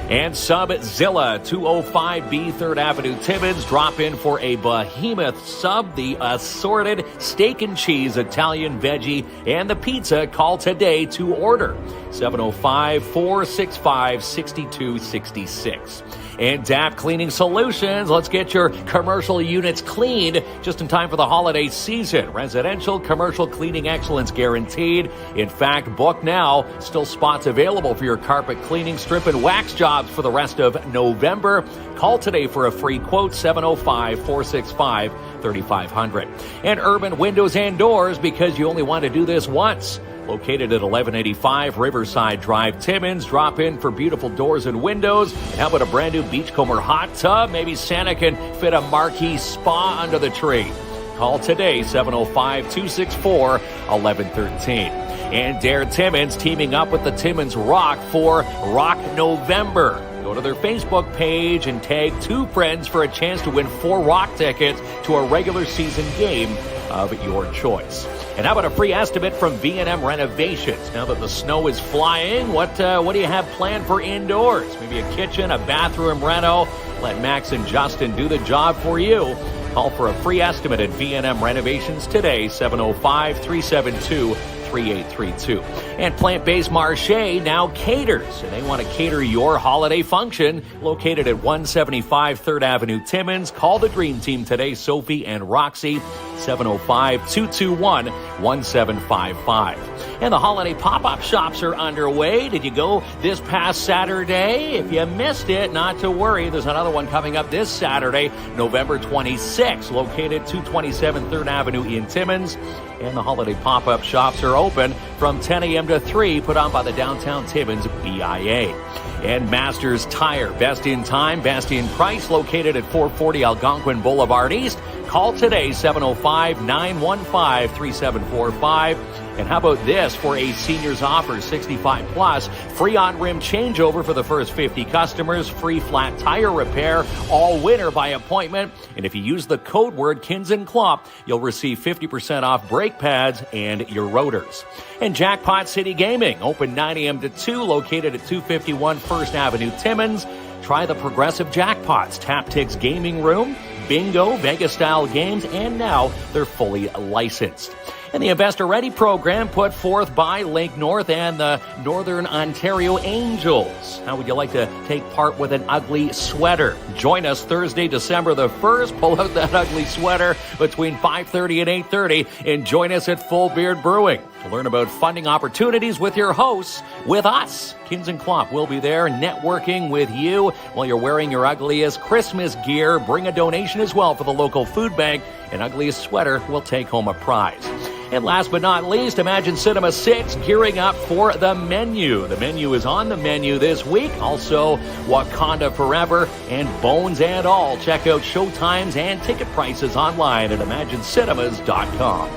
Speaker 5: And Subzilla 205B 3rd Avenue Timmins drop in for a behemoth sub, the assorted steak and cheese, Italian veggie, and the pizza. Call today to order. 705-465-6266. And DAP Cleaning Solutions. Let's get your commercial units cleaned just in time for the holiday season. Residential, commercial cleaning excellence guaranteed. In fact, book now. Still spots available for your carpet cleaning, strip, and wax jobs for the rest of November. Call today for a free quote, 705-465-3500. And Urban Windows and Doors, because you only want to do this once. Located at 1185 Riverside Drive, Timmins. Drop in for beautiful doors and windows. And how about a brand new Beachcomber hot tub? Maybe Santa can fit a marquee spa under the tree. Call today, 705-264-1113. And Dare Timmins teaming up with the Timmins Rock for Rock November. Go to their Facebook page and tag 2 friends for a chance to win 4 Rock tickets to a regular season game of your choice. And how about a free estimate from V&M Renovations? Now that the snow is flying, what do you have planned for indoors? Maybe a kitchen, a bathroom reno? Let Max and Justin do the job for you. Call for a free estimate at V&M Renovations today, 705-372-3832. And Plant-Based Marché now caters, and they want to cater your holiday function. Located at 175 3rd Avenue, Timmins. Call the Dream Team today, Sophie and Roxy, 705-221-1755. And the holiday pop-up shops are underway. Did you go this past Saturday? If you missed it, not to worry. There's another one coming up this Saturday, November 26th, located 227 3rd Avenue in Timmins. And the holiday pop-up shops are open from 10 a.m. to 3, put on by the Downtown Timmins BIA. And Masters Tire, best in time, best in price, located at 440 Algonquin Boulevard East. Call today, 705-915-3745. And how about this for a senior's offer, 65 plus, free on-rim changeover for the first 50 customers, free flat tire repair, all winter by appointment. And if you use the code word KINZ and KLOMP, you'll receive 50% off brake pads and your rotors. And Jackpot City Gaming, open 9 a.m. to 2, located at 251 1st Avenue, Timmins. Try the progressive jackpots, Taptics Gaming Room, bingo, Vegas-style games, and now they're fully licensed. And the Investor Ready program put forth by Link North and the Northern Ontario Angels. How would you like to take part with an ugly sweater? Join us Thursday, December the 1st. Pull out that ugly sweater between 5:30 and 8:30 and join us at Full Beard Brewing to learn about funding opportunities with your hosts, with us. KINZ and KLOMP will be there networking with you while you're wearing your ugliest Christmas gear. Bring a donation as well for the local food bank. An ugliest sweater will take home a prize. And last but not least, Imagine Cinema 6 gearing up for The Menu. The Menu is on the menu this week. Also, Wakanda Forever and Bones and All. Check out showtimes and ticket prices online at imaginecinemas.com.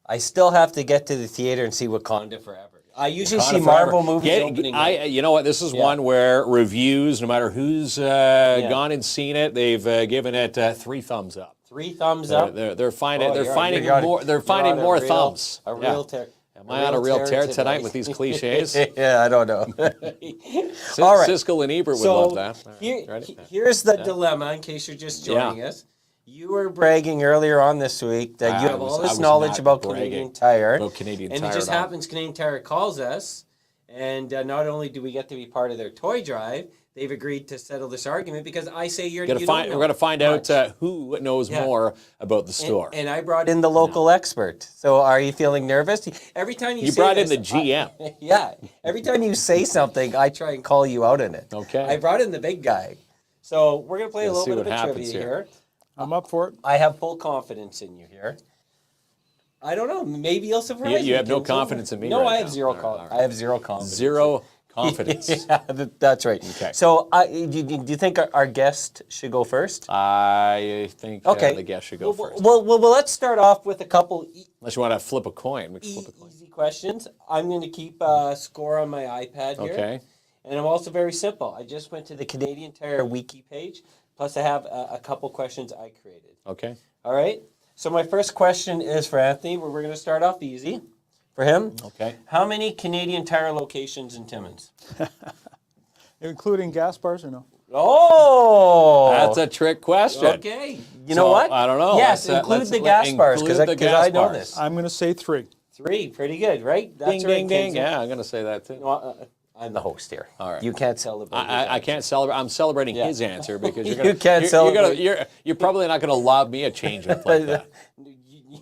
Speaker 1: I still have to get to the theater and see Wakanda Forever. I usually see Marvel movies opening night.
Speaker 2: You know what? This is one where reviews, no matter who's gone and seen it, they've given it 3 thumbs up.
Speaker 1: 3 thumbs up.
Speaker 2: They're finding more. They're finding more thumbs.
Speaker 1: A real tear.
Speaker 2: Am I on a real tear tonight with these cliches?
Speaker 1: Yeah, I don't know.
Speaker 2: All right. Siskel and Ebert would love that.
Speaker 1: Here's the dilemma, in case you're just joining us. You were bragging earlier on this week that you have all this knowledge about Canadian Tire.
Speaker 2: And
Speaker 1: it just happens Canadian Tire calls us, and not only do we get to be part of their toy drive, they've agreed to settle this argument because I say we're going
Speaker 2: to find out who knows more about the store.
Speaker 1: And I brought in the local expert. So are you feeling nervous? Every time you
Speaker 2: brought in the GM.
Speaker 1: Every time you say something, I try and call you out in it.
Speaker 2: Okay.
Speaker 1: I brought in the big guy. So we're going to play a little bit of trivia here.
Speaker 4: I'm up for it.
Speaker 1: I have full confidence in you here. I don't know. Maybe you'll surprise me.
Speaker 2: You have no confidence in me.
Speaker 1: No,
Speaker 2: right
Speaker 1: I have
Speaker 2: now.
Speaker 1: zero confidence. I have zero confidence.
Speaker 2: Zero confidence.
Speaker 1: Yeah, that's right.
Speaker 2: Okay.
Speaker 1: So do you think our guest should go first?
Speaker 2: I think
Speaker 1: Okay.
Speaker 2: the guest should go first.
Speaker 1: Well, let's start off with a couple
Speaker 2: Unless you want to flip a coin. We can flip a coin.
Speaker 1: easy questions. I'm going to keep score on my iPad here.
Speaker 2: Okay.
Speaker 1: And I'm also very simple. I just went to the Canadian Tire Wiki page. Plus, I have a couple questions I created.
Speaker 2: Okay.
Speaker 1: All right? So my first question is for Anthony. We're going to start off easy for him.
Speaker 2: Okay.
Speaker 1: How many Canadian Tire locations in Timmins?
Speaker 4: Including gas bars or no?
Speaker 1: Oh!
Speaker 2: That's a trick question.
Speaker 1: Okay. You know what?
Speaker 2: I don't know.
Speaker 1: Yes, include the gas bars, because I know this.
Speaker 4: I'm going to say 3.
Speaker 1: 3, pretty good, right? That's
Speaker 2: Ding,
Speaker 1: right,
Speaker 2: ding, ding.
Speaker 1: Kinsey.
Speaker 2: Yeah, I'm going to say that too.
Speaker 1: No, I'm the host here.
Speaker 2: All right.
Speaker 1: You can't celebrate.
Speaker 2: I can't celebrate. I'm celebrating his answer because you're
Speaker 1: You
Speaker 2: gonna,
Speaker 1: can't celebrate.
Speaker 2: You're probably not going to lob me a change up like that.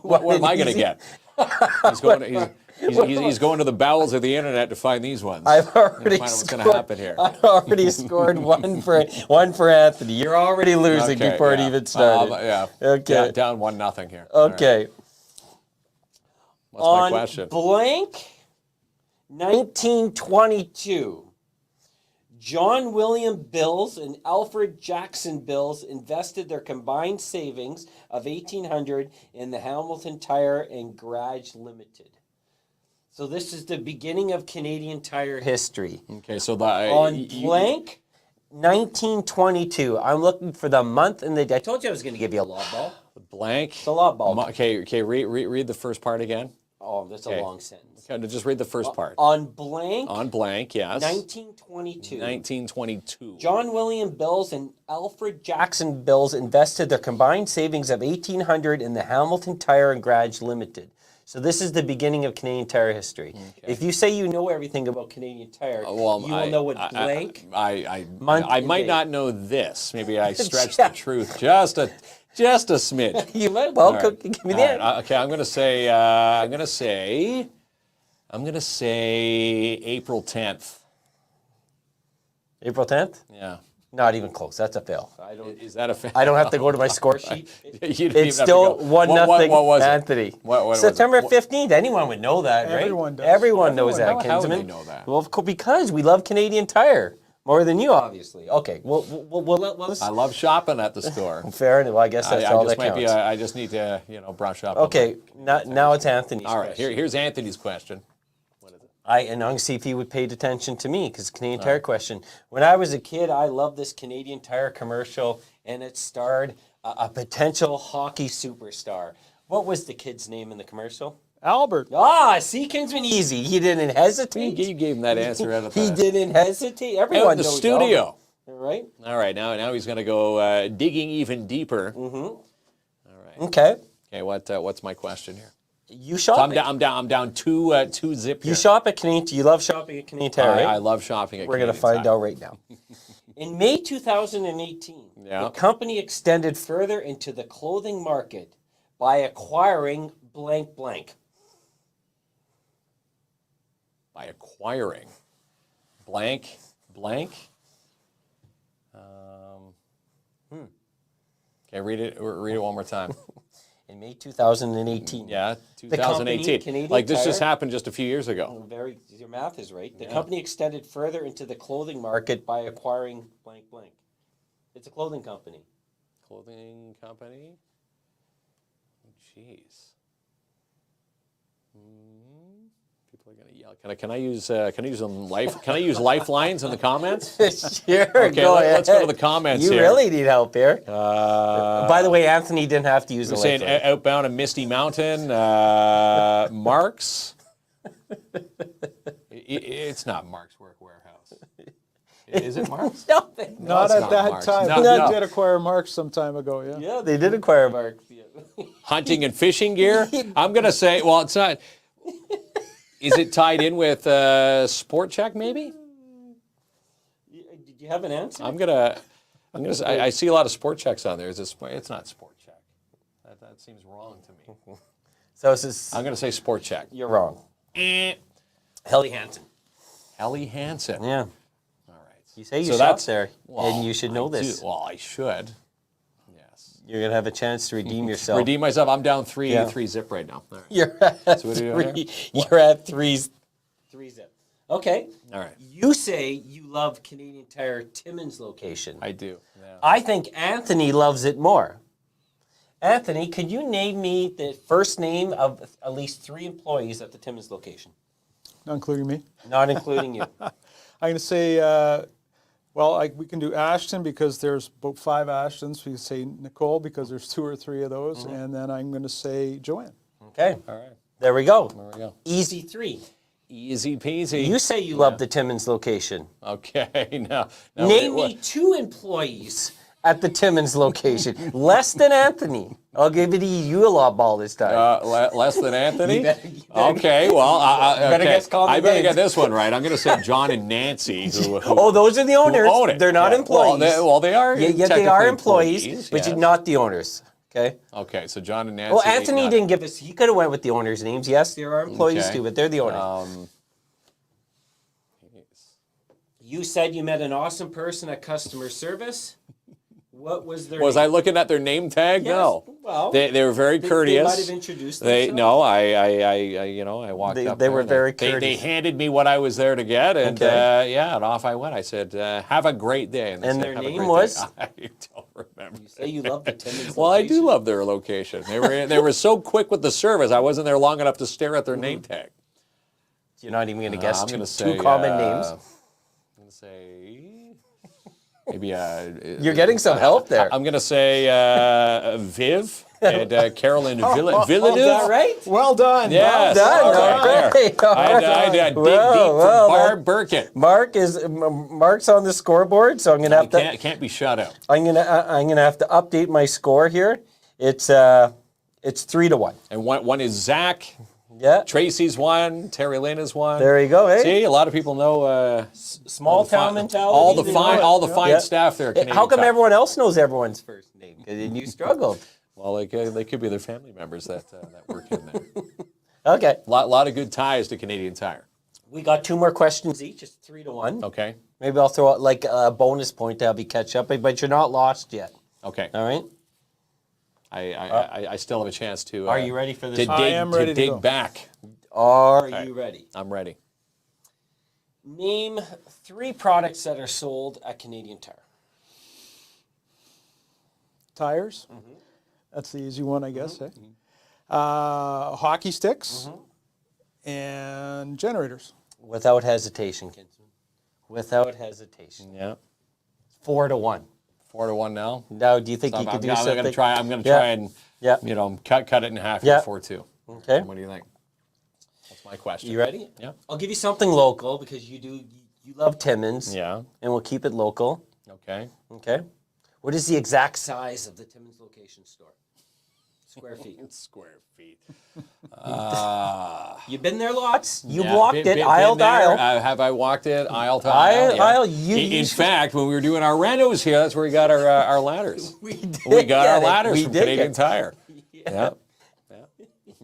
Speaker 2: What am I going to get? He's going to the bowels of the internet to find these ones.
Speaker 1: I've already
Speaker 2: find out what's
Speaker 1: scored.
Speaker 2: going to happen here.
Speaker 1: I've already scored one for Anthony. You're already losing
Speaker 2: Okay,
Speaker 1: before it
Speaker 2: yeah.
Speaker 1: even started.
Speaker 2: Yeah.
Speaker 1: Okay.
Speaker 2: Down 1-0 here. All right.
Speaker 1: Okay.
Speaker 2: What's my
Speaker 1: On
Speaker 2: question?
Speaker 1: blank 1922, John William Bills and Alfred Jackson Bills invested their combined savings of $1,800 in the Hamilton Tire and Garage Limited. So this is the beginning of Canadian Tire history.
Speaker 2: Okay, so
Speaker 1: On blank 1922, I'm looking for the month and the day. I told you I was going to give you a lob ball.
Speaker 2: blank.
Speaker 1: It's a lob ball.
Speaker 2: Okay. Read the first part again.
Speaker 1: Oh, that's a long sentence.
Speaker 2: Okay, just read the first part.
Speaker 1: On blank
Speaker 2: On blank, yes.
Speaker 1: 1922.
Speaker 2: 1922.
Speaker 1: John William Bills and Alfred Jackson Bills invested their combined savings of $1,800 in the Hamilton Tire and Garage Limited. So this is the beginning of Canadian Tire history. Okay. If you say you know everything about Canadian Tire, you will know what blank.
Speaker 2: I might
Speaker 1: date.
Speaker 2: not know this. Maybe I stretched the truth just a smidge.
Speaker 1: You might well
Speaker 2: All right.
Speaker 1: give me that.
Speaker 2: Okay, I'm gonna say April 10th.
Speaker 1: April 10th?
Speaker 2: Yeah.
Speaker 1: Not even close. That's a fail.
Speaker 2: Is that a fail?
Speaker 1: I don't have to go to my score sheet.
Speaker 2: You didn't even
Speaker 1: It's
Speaker 2: have to
Speaker 1: still
Speaker 2: go.
Speaker 1: 1-0
Speaker 2: What was it?
Speaker 1: Anthony.
Speaker 2: What was it?
Speaker 1: September 15th. Anyone would know that, right?
Speaker 4: Everyone does.
Speaker 1: Everyone knows that,
Speaker 2: How would
Speaker 1: Kinsman.
Speaker 2: they know that?
Speaker 1: Well, because we love Canadian Tire more than you, obviously. Okay. Well,
Speaker 2: I love shopping at the store.
Speaker 1: fair enough. Well, I guess that's all that counts.
Speaker 2: I just need to brush up.
Speaker 1: Okay. Now it's Anthony's
Speaker 2: All right.
Speaker 1: question.
Speaker 2: Here's Anthony's question.
Speaker 1: I'm going to see if he would paid attention to me, because Canadian Tire question. When I was a kid, I loved this Canadian Tire commercial, and it starred a potential hockey superstar. What was the kid's name in the commercial?
Speaker 4: Albert.
Speaker 1: See, Kinsman, easy. He didn't hesitate.
Speaker 2: You gave him that answer out of
Speaker 1: He didn't hesitate. Everyone
Speaker 2: the
Speaker 1: knows
Speaker 2: studio.
Speaker 1: Albert, right?
Speaker 2: All right. Now he's going to go digging even deeper.
Speaker 1: Mm-hmm.
Speaker 2: All right.
Speaker 1: Okay.
Speaker 2: Okay. What's my question here?
Speaker 1: You shop.
Speaker 2: So I'm down two zip.
Speaker 1: You
Speaker 2: here.
Speaker 1: shop at Canadian. You love shopping at Canadian Tire, right?
Speaker 2: I love shopping at
Speaker 1: We're going to find out right now. In May 2018, the company extended further into the clothing market by acquiring blank blank.
Speaker 2: By acquiring blank blank. Okay, read it one more time.
Speaker 1: In May 2018.
Speaker 2: Yeah,
Speaker 1: The company,
Speaker 2: 2018.
Speaker 1: Canadian
Speaker 2: Like this just
Speaker 1: Tire-
Speaker 2: happened just a few years ago.
Speaker 1: Your math is right. The company extended further into the clothing market by acquiring blank blank. It's a clothing company.
Speaker 2: Clothing company. Jeez. People are gonna yell. Can I use lifelines in the comments?
Speaker 1: Sure.
Speaker 2: Okay, let's go to the comments
Speaker 1: You
Speaker 2: here.
Speaker 1: really need help here. By the way, Anthony didn't have to use the
Speaker 2: We're saying
Speaker 1: lifeline.
Speaker 2: outbound and Misty Mountain. Mark's. It's not Mark's Work Warehouse. Is it Mark's?
Speaker 1: Nothing.
Speaker 4: Not
Speaker 2: it's
Speaker 4: at
Speaker 2: not
Speaker 4: that
Speaker 2: Mark's.
Speaker 4: time.
Speaker 2: No,
Speaker 4: They
Speaker 2: no.
Speaker 4: did acquire Marks some time ago, yeah.
Speaker 1: Yeah, they did acquire Marks.
Speaker 2: Hunting and fishing gear. I'm gonna say. Well, it's not. Is it tied in with Sport Check? Maybe.
Speaker 1: Did you have an answer?
Speaker 2: I'm gonna say, I see a lot of Sport Checks on there. It's not Sport Check. That seems wrong to me.
Speaker 1: So this is.
Speaker 2: I'm gonna say Sport Check.
Speaker 1: You're wrong. Helly Hansen.
Speaker 2: Helly Hansen.
Speaker 1: Yeah.
Speaker 2: All right.
Speaker 1: You say you
Speaker 2: So
Speaker 1: shop
Speaker 2: that's-
Speaker 1: there,
Speaker 2: Well,
Speaker 1: and you should know
Speaker 2: I do.
Speaker 1: this.
Speaker 2: Well, I should. Yes.
Speaker 1: You're gonna have a chance to redeem yourself.
Speaker 2: Redeem myself. I'm down three
Speaker 1: Yeah.
Speaker 2: zip right now. All right.
Speaker 1: You're at
Speaker 2: what are you doing
Speaker 1: three. You're at three zip. Okay.
Speaker 2: All right.
Speaker 1: You say you love Canadian Tire Timmins location.
Speaker 2: I do. Yeah.
Speaker 1: I think Anthony loves it more. Anthony, could you name me the first name of at least 3 employees at the Timmins location?
Speaker 4: Not including me.
Speaker 1: Not including you.
Speaker 4: I'm going to say, we can do Ashton because there's about 5 Ashtons. We can say Nicole because there's 2 or 3 of those. And then I'm going to say Joanne.
Speaker 1: Okay.
Speaker 2: All right.
Speaker 1: There we go.
Speaker 2: There we go.
Speaker 1: Easy 3.
Speaker 2: Easy peasy.
Speaker 1: You say you love the Timmins location.
Speaker 2: Okay. Now
Speaker 1: Name me 2 employees at the Timmins location. Less than Anthony. I'll give it to you a lot ball this time.
Speaker 2: Less than Anthony?
Speaker 1: You better
Speaker 2: okay, well,
Speaker 1: better guess, call me
Speaker 2: I better
Speaker 1: names.
Speaker 2: get this one right. I'm going to say John and Nancy. Who
Speaker 1: Those are the owners.
Speaker 2: own it.
Speaker 1: They're not
Speaker 2: Yeah.
Speaker 1: employees.
Speaker 2: Well, they are.
Speaker 1: Yeah, they are employees, but
Speaker 2: yes.
Speaker 1: you're not the owners. Okay.
Speaker 2: Okay, so John and Nancy.
Speaker 1: Well, Anthony
Speaker 2: not-
Speaker 1: didn't give us. He could have went with the owners' names. Yes, there are employees
Speaker 2: Okay.
Speaker 1: too, but they're the owners. You said you met an awesome person at customer service. What was their
Speaker 2: Was
Speaker 1: name?
Speaker 2: I looking at their name tag?
Speaker 1: Yes.
Speaker 2: No.
Speaker 1: Well,
Speaker 2: they were very courteous.
Speaker 1: They might have introduced
Speaker 2: They
Speaker 1: themselves.
Speaker 2: no, I walked
Speaker 1: They-
Speaker 2: up.
Speaker 1: they
Speaker 2: there
Speaker 1: were
Speaker 2: and
Speaker 1: very
Speaker 2: They
Speaker 1: courteous.
Speaker 2: handed me what I was there to get, and
Speaker 1: Okay.
Speaker 2: and off I went. I said, "Have a great day." They
Speaker 1: And
Speaker 2: said,
Speaker 1: their
Speaker 2: "Have a
Speaker 1: name
Speaker 2: great
Speaker 1: was?
Speaker 2: day." I don't remember.
Speaker 1: You say you love the Timmins
Speaker 2: Well, I
Speaker 1: location.
Speaker 2: do love their location. They were so quick with the service. I wasn't there long enough to stare at their name tag.
Speaker 1: You're not even going to guess
Speaker 2: I'm
Speaker 1: two
Speaker 2: gonna say,
Speaker 1: common names.
Speaker 2: I'm going to say maybe.
Speaker 1: You're getting some help there.
Speaker 2: I'm going to say Viv and Carolyn Villeneuve.
Speaker 1: Is that right?
Speaker 4: Well done.
Speaker 2: Yes.
Speaker 1: Well done.
Speaker 2: Right there.
Speaker 1: Okay, all
Speaker 2: I had
Speaker 1: right.
Speaker 2: a dig
Speaker 1: Well,
Speaker 2: deep
Speaker 1: well,
Speaker 2: from Barb Burkett.
Speaker 1: Mark's on the scoreboard, so I'm going to have to.
Speaker 2: Can't be shut out.
Speaker 1: I'm gonna have to update my score here. It's 3-1.
Speaker 2: And one is Zach.
Speaker 1: Yeah.
Speaker 2: Tracy's one. Terry Lynn is one.
Speaker 1: There you go. Hey.
Speaker 2: See, a lot of people know
Speaker 1: Small town mentality.
Speaker 2: all the
Speaker 1: they
Speaker 2: fine,
Speaker 1: know it.
Speaker 2: all the fine
Speaker 1: Yeah.
Speaker 2: staff there. at
Speaker 1: Hey, how
Speaker 2: Canadian
Speaker 1: come
Speaker 2: Tire.
Speaker 1: everyone else knows everyone's first name? Because you struggled.
Speaker 2: Well, they could be their family members that work in there.
Speaker 1: Okay.
Speaker 2: Lot of good ties to Canadian Tire.
Speaker 1: We got 2 more questions each. It's 3-1.
Speaker 2: Okay.
Speaker 1: Maybe I'll throw out like a bonus point to help you catch up, but you're not lost yet.
Speaker 2: Okay.
Speaker 1: All right.
Speaker 2: I still have a chance to.
Speaker 1: Are you ready for this?
Speaker 2: To
Speaker 1: one?
Speaker 2: dig,
Speaker 4: I am ready to
Speaker 2: dig
Speaker 4: go.
Speaker 2: back.
Speaker 1: Are you ready?
Speaker 2: I'm ready.
Speaker 1: Name 3 products that are sold at Canadian Tire.
Speaker 4: Tires. That's the easy one, I guess. Eh? Hockey sticks and generators.
Speaker 1: Without hesitation, Kinsman. Without hesitation.
Speaker 2: Yeah.
Speaker 1: 4-1.
Speaker 2: 4-1 now.
Speaker 1: Now, do you think you
Speaker 2: I'm
Speaker 1: could do
Speaker 2: gonna
Speaker 1: something?
Speaker 2: try. I'm gonna
Speaker 1: Yeah.
Speaker 2: try and
Speaker 1: Yeah.
Speaker 2: cut it in half.
Speaker 1: Yeah.
Speaker 2: 4-2.
Speaker 1: Okay.
Speaker 2: What do you think? That's my question.
Speaker 1: You ready?
Speaker 2: Yeah.
Speaker 1: I'll give you something local because you love Timmins.
Speaker 2: Yeah.
Speaker 1: And we'll keep it local.
Speaker 2: Okay.
Speaker 1: Okay. What is the exact size of the Timmins location store? Square feet.
Speaker 2: Square feet.
Speaker 1: You've been there lots. You've
Speaker 2: Yeah,
Speaker 1: walked
Speaker 2: been
Speaker 1: it aisle to
Speaker 2: there.
Speaker 1: aisle.
Speaker 2: Have I walked it aisle to
Speaker 1: Aisle-
Speaker 2: aisle? Yeah.
Speaker 1: aisle, you-
Speaker 2: In
Speaker 1: you-
Speaker 2: fact, when we were doing our renos here, that's where we got our ladders.
Speaker 1: We did
Speaker 2: We got our
Speaker 1: get it.
Speaker 2: ladders
Speaker 1: We
Speaker 2: from
Speaker 1: did
Speaker 2: Canadian
Speaker 1: get-
Speaker 2: Tire. Yeah.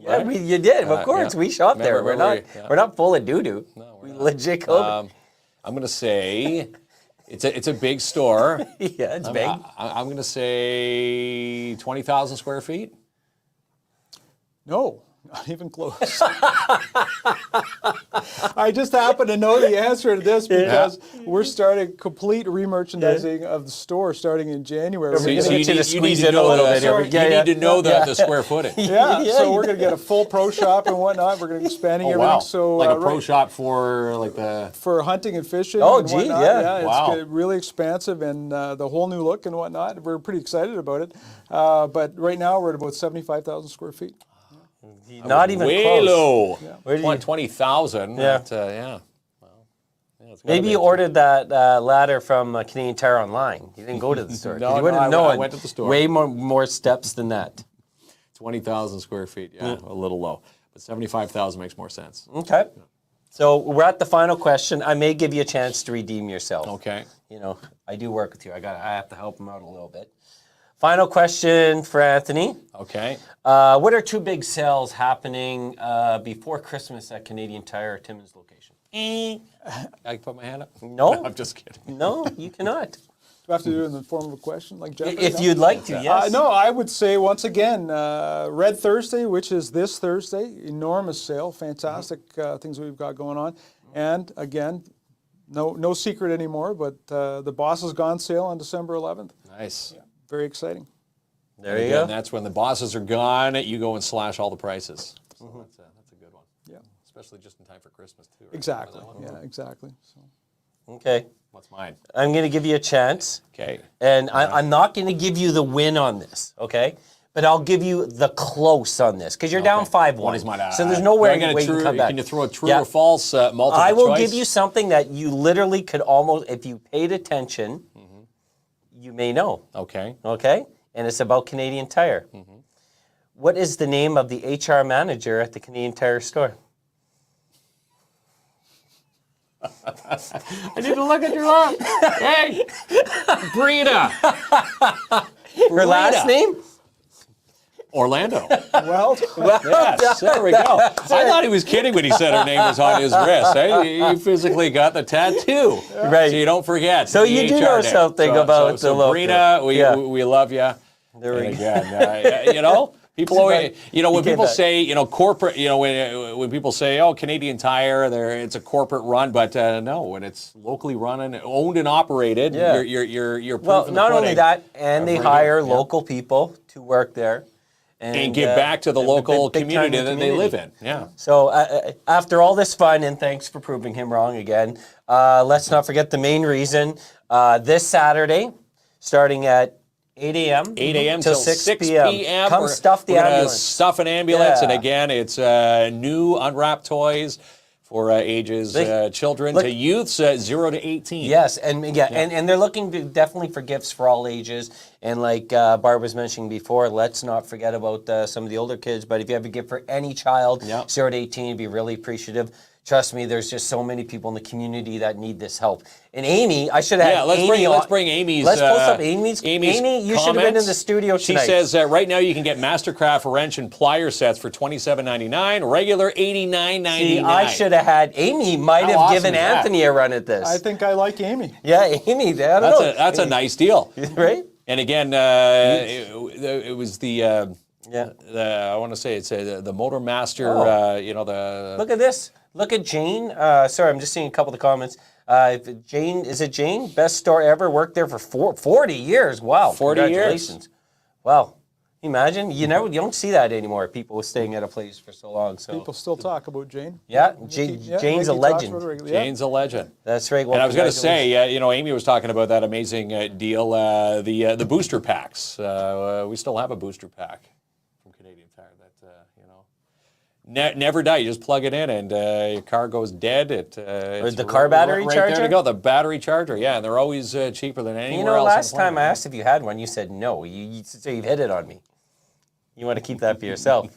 Speaker 1: Yeah, you did. Of course,
Speaker 2: yeah.
Speaker 1: we shop there.
Speaker 2: Remember,
Speaker 1: We're not full of doo doo.
Speaker 2: No,
Speaker 1: we
Speaker 2: we're
Speaker 1: legit go.
Speaker 2: I'm gonna say it's a big store.
Speaker 1: Yeah, it's big.
Speaker 2: I'm gonna say 20,000 square feet.
Speaker 4: No, not even close. I just happen to know the answer to this because we're starting complete remerchandising of the store starting in January.
Speaker 1: So you
Speaker 4: We're gonna-
Speaker 1: need to squeeze
Speaker 2: to
Speaker 1: in a
Speaker 2: know
Speaker 1: little
Speaker 2: the-
Speaker 1: bit here.
Speaker 2: You
Speaker 1: Yeah,
Speaker 2: need to know the square footage.
Speaker 4: yeah,
Speaker 1: Yeah,
Speaker 4: so
Speaker 1: you-
Speaker 4: we're going to get a full pro shop and whatnot. We're going to be expanding
Speaker 2: Oh,
Speaker 4: everything.
Speaker 2: wow.
Speaker 4: So
Speaker 2: like a pro
Speaker 4: right,
Speaker 2: shop for like the.
Speaker 4: for hunting and fishing.
Speaker 1: Oh,
Speaker 4: and
Speaker 1: gee,
Speaker 4: whatnot.
Speaker 1: yeah.
Speaker 4: It's
Speaker 2: Wow.
Speaker 4: really expansive and the whole new look and whatnot. We're pretty excited about it. But right now we're at about 75,000 square feet.
Speaker 1: Not even
Speaker 2: way
Speaker 1: close.
Speaker 2: low.
Speaker 1: Where do you-
Speaker 2: 20,000.
Speaker 1: Yeah.
Speaker 2: Yeah. It's gotta
Speaker 1: Maybe
Speaker 2: be-
Speaker 1: you ordered that ladder from Canadian Tire online. You didn't go to the store. 'cause
Speaker 2: No,
Speaker 1: you
Speaker 2: no,
Speaker 1: wouldn't
Speaker 2: I
Speaker 1: know it.
Speaker 2: went to the store.
Speaker 1: Way more steps than that.
Speaker 2: 20,000 square feet. Yeah, a little low. But 75,000 makes more sense.
Speaker 1: Okay. So we're at the final question. I may give you a chance to redeem yourself.
Speaker 2: Okay.
Speaker 1: You know, I do work with you. I have to help him out a little bit. Final question for Anthony.
Speaker 2: Okay.
Speaker 1: What are 2 big sales happening before Christmas at Canadian Tire or Timmins location?
Speaker 2: I can put my hand up?
Speaker 1: No.
Speaker 2: I'm just kidding.
Speaker 1: No, you cannot.
Speaker 4: Do I have to do it in the form of a question like Jeff?
Speaker 1: If you'd like to, yes.
Speaker 4: No, I would say once again, Red Thursday, which is this Thursday, enormous sale, fantastic things we've got going on. And again, no secret anymore, but the Boss is Gone sale on December 11th.
Speaker 2: Nice.
Speaker 4: Very exciting.
Speaker 1: There you
Speaker 2: Again,
Speaker 1: go.
Speaker 2: that's when the bosses are gone. You go and slash all the prices. So that's a good one.
Speaker 4: Yeah.
Speaker 2: Especially just in time for Christmas too. Right?
Speaker 4: Exactly. Yeah, exactly. So.
Speaker 1: Okay.
Speaker 2: What's mine?
Speaker 1: I'm going to give you a chance.
Speaker 2: Okay.
Speaker 1: And I'm not going to give you the win on this, okay? But I'll give you the close on this because you're down 5-1.
Speaker 2: What is mine?
Speaker 1: So there's nowhere
Speaker 2: Do I get a
Speaker 1: way you
Speaker 2: true-
Speaker 1: can come back.
Speaker 2: Can you throw a true
Speaker 1: Yeah.
Speaker 2: or false multiple
Speaker 1: I will
Speaker 2: choice?
Speaker 1: give you something that you literally could almost, if you paid attention, you may know,
Speaker 2: Okay.
Speaker 1: okay? And it's about Canadian Tire. What is the name of the HR manager at the Canadian Tire store?
Speaker 2: I need to look at your lap. Hey, Brita.
Speaker 1: Her last name?
Speaker 2: Orlando.
Speaker 4: Well,
Speaker 2: Yes, there we go. I thought he was kidding when he said her name was on his wrist. He physically got the tattoo.
Speaker 1: Right.
Speaker 2: So you don't forget.
Speaker 1: So
Speaker 2: the
Speaker 1: you do
Speaker 2: HR
Speaker 1: know
Speaker 2: name.
Speaker 1: something about the local.
Speaker 2: Brita,
Speaker 1: Yeah.
Speaker 2: we love you.
Speaker 1: There we
Speaker 2: And
Speaker 1: go.
Speaker 2: again, you know, people always, you know, when
Speaker 1: came
Speaker 2: people
Speaker 1: back.
Speaker 2: say, you know, corporate, you know, when people say, oh, Canadian Tire, it's a corporate run, but no, when it's locally run and owned and operated,
Speaker 1: Yeah.
Speaker 2: you're
Speaker 1: Well,
Speaker 2: proof in the
Speaker 1: not only
Speaker 2: pudding.
Speaker 1: that, and they
Speaker 2: Very good.
Speaker 1: hire
Speaker 2: Yeah.
Speaker 1: local people to work there.
Speaker 2: And give back to the
Speaker 1: and
Speaker 2: local
Speaker 1: big time
Speaker 2: community that they
Speaker 1: community.
Speaker 2: live in. Yeah.
Speaker 1: So after all this fun, and thanks for proving him wrong again, let's not forget the main reason. This Saturday, starting at 8 a.m.
Speaker 2: 8 a.m.
Speaker 1: till
Speaker 2: till
Speaker 1: 6 p.m. Come
Speaker 2: We're-
Speaker 1: stuff the
Speaker 2: we're gonna
Speaker 1: ambulance.
Speaker 2: Stuff an ambulance.
Speaker 1: Yeah.
Speaker 2: And again, it's new unwrapped toys for ages children
Speaker 1: look-
Speaker 2: to youths 0 to 18.
Speaker 1: Yes, and yeah, and they're looking definitely for gifts for all ages. And like Barb was mentioning before, let's not forget about some of the older kids. But if you have a gift for any child,
Speaker 2: Yeah.
Speaker 1: 0 to 18, be really appreciative. Trust me, there's just so many people in the community that need this help. And Amy, I should have
Speaker 2: Yeah,
Speaker 1: had
Speaker 2: let's
Speaker 1: Amy
Speaker 2: bring Amy's.
Speaker 1: Let's post up Amy's. Amy, you should have been in
Speaker 2: comments.
Speaker 1: the studio
Speaker 2: She
Speaker 1: tonight.
Speaker 2: says right now you can get Mastercraft wrench and plier sets for $27.99, regular $89.99.
Speaker 1: See, I should have had Amy. Might
Speaker 2: How
Speaker 1: have
Speaker 2: awesome
Speaker 1: given
Speaker 2: is that?
Speaker 1: Anthony a run at this.
Speaker 4: I think I like Amy.
Speaker 1: Yeah, Amy. I don't know.
Speaker 2: That's a nice deal.
Speaker 1: Right?
Speaker 2: And again, it was the
Speaker 1: Yeah.
Speaker 2: I want to say it's the Motor Master. You know the.
Speaker 1: Look at this. Look at Jane. Sorry, I'm just seeing a couple of the comments. Jane, is it Jane? Best store ever. Worked there for 40 years. Wow.
Speaker 2: 40 years.
Speaker 1: Congratulations. Wow. Imagine you don't see that anymore. People staying at a place for so long. So
Speaker 4: People still talk about Jane.
Speaker 1: yeah,
Speaker 4: Yeah,
Speaker 1: Jane's a
Speaker 4: Nikki talks
Speaker 1: legend.
Speaker 4: about her regularly. Yeah.
Speaker 2: Jane's a legend.
Speaker 1: That's right. Well,
Speaker 2: And I was going to
Speaker 1: congratulations.
Speaker 2: say, you know, Amy was talking about that amazing deal, the booster packs. We still have a booster pack from Canadian Tire that you know never die. You just plug it in, and your car goes dead. It's
Speaker 1: the car battery
Speaker 2: right there
Speaker 1: charger?
Speaker 2: to go. The battery charger, yeah, and they're always cheaper than anywhere
Speaker 1: You know,
Speaker 2: else.
Speaker 1: last
Speaker 2: on the
Speaker 1: time I
Speaker 2: planet.
Speaker 1: asked if you had one, you said no. So you've hit it on me. You want to keep that for yourself.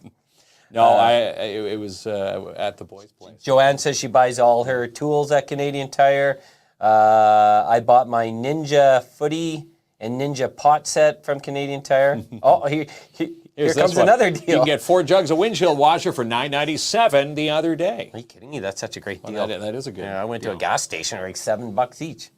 Speaker 2: No, it was at the boys' place.
Speaker 1: Joanne says she buys all her tools at Canadian Tire. I bought my Ninja footy and Ninja pot set from Canadian Tire. Oh, here
Speaker 2: Here's
Speaker 1: comes
Speaker 2: this one.
Speaker 1: another
Speaker 2: You
Speaker 1: deal.
Speaker 2: can get 4 jugs of windshield washer for $9.97 the other day.
Speaker 1: Are you kidding me? That's such a great deal.
Speaker 2: That is a good.
Speaker 1: Yeah, I went to a gas station, like $7 each.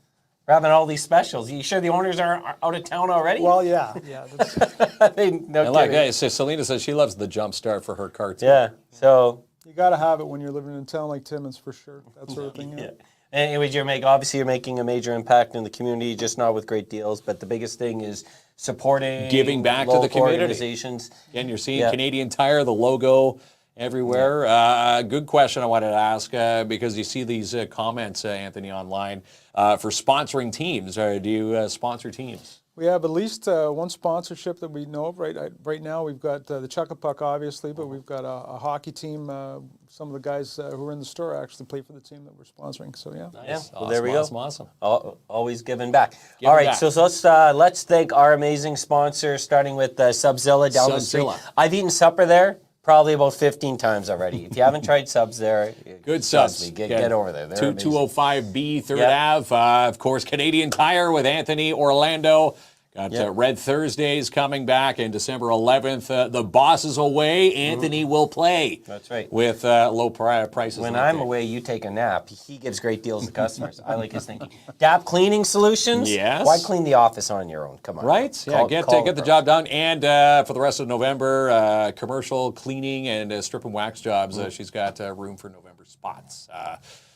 Speaker 1: We're having all these specials. You sure the owners are out of town already?
Speaker 4: Well, yeah. That's,
Speaker 1: No
Speaker 2: And like,
Speaker 1: kidding.
Speaker 2: hey, so Selena says she loves the jump start for her car too.
Speaker 1: Yeah. So,
Speaker 4: you got to have it when you're living in a town like Timmins for sure. That sort of thing. Yeah.
Speaker 1: anyways, you're making a major impact in the community, just not with great deals, but the biggest thing is supporting
Speaker 2: Giving back to the
Speaker 1: local
Speaker 2: community.
Speaker 1: organizations.
Speaker 2: And you're seeing
Speaker 1: Yeah.
Speaker 2: Canadian Tire, the logo everywhere. Good question I wanted to ask because you see these comments, Anthony, online for sponsoring teams. Do you sponsor teams?
Speaker 4: We have at least one sponsorship that we know of. Right now, we've got the Chuck-a-Puck, obviously, but we've got a hockey team. Some of the guys who are in the store actually play for the team that we're sponsoring. So, yeah.
Speaker 1: Yeah,
Speaker 2: Awesome,
Speaker 1: well, there we go.
Speaker 2: Awesome.
Speaker 1: Always giving back.
Speaker 2: Giving
Speaker 1: All right,
Speaker 2: back.
Speaker 1: so let's thank our amazing sponsor, starting with Subzilla down the street.
Speaker 2: Subzilla.
Speaker 1: I've eaten supper there probably about 15 times already. If you haven't tried subs there,
Speaker 2: Good
Speaker 1: trust
Speaker 2: subs.
Speaker 1: me, get over there. They're amazing.
Speaker 2: 2205B, 3rd
Speaker 1: Yeah.
Speaker 2: Ave. Of course, Canadian Tire with Anthony Orlando. Got Red Thursdays coming back, and December 11th, the boss is away. Anthony will play.
Speaker 1: That's right.
Speaker 2: With low prices.
Speaker 1: When
Speaker 2: that
Speaker 1: I'm
Speaker 2: day.
Speaker 1: away, you take a nap. He gives great deals to customers. I like his thinking. DAP Cleaning Solutions?
Speaker 2: Yes.
Speaker 1: Why clean the office on your own? Come on.
Speaker 2: Right? Yeah,
Speaker 1: Call
Speaker 2: get
Speaker 1: a
Speaker 2: the
Speaker 1: pro.
Speaker 2: job done. And for the rest of November, commercial cleaning and strip and wax jobs. She's got room for November spots.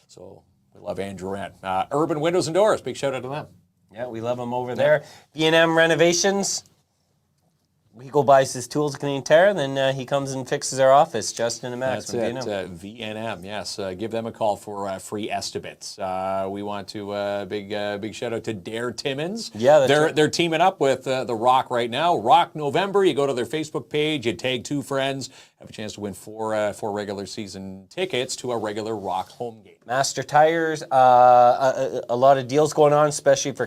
Speaker 2: So we love Andrew Wren. Urban Windows and Doors, big shout out to them.
Speaker 1: Yeah, we love him over there. B&M Renovations. He buys his tools at Canadian Tire, and then he comes and fixes our office, Justin and Max.
Speaker 2: That's it, V&M, yes. Give them a call for free estimates. We want to, big shout out to Dare Timmins.
Speaker 1: Yeah,
Speaker 2: they're teaming up with The Rock right now. Rock November, you go to their Facebook page, you tag 2 friends, have a chance to win four regular season tickets to a regular Rock home game.
Speaker 1: Master Tires, a lot of deals going on, especially for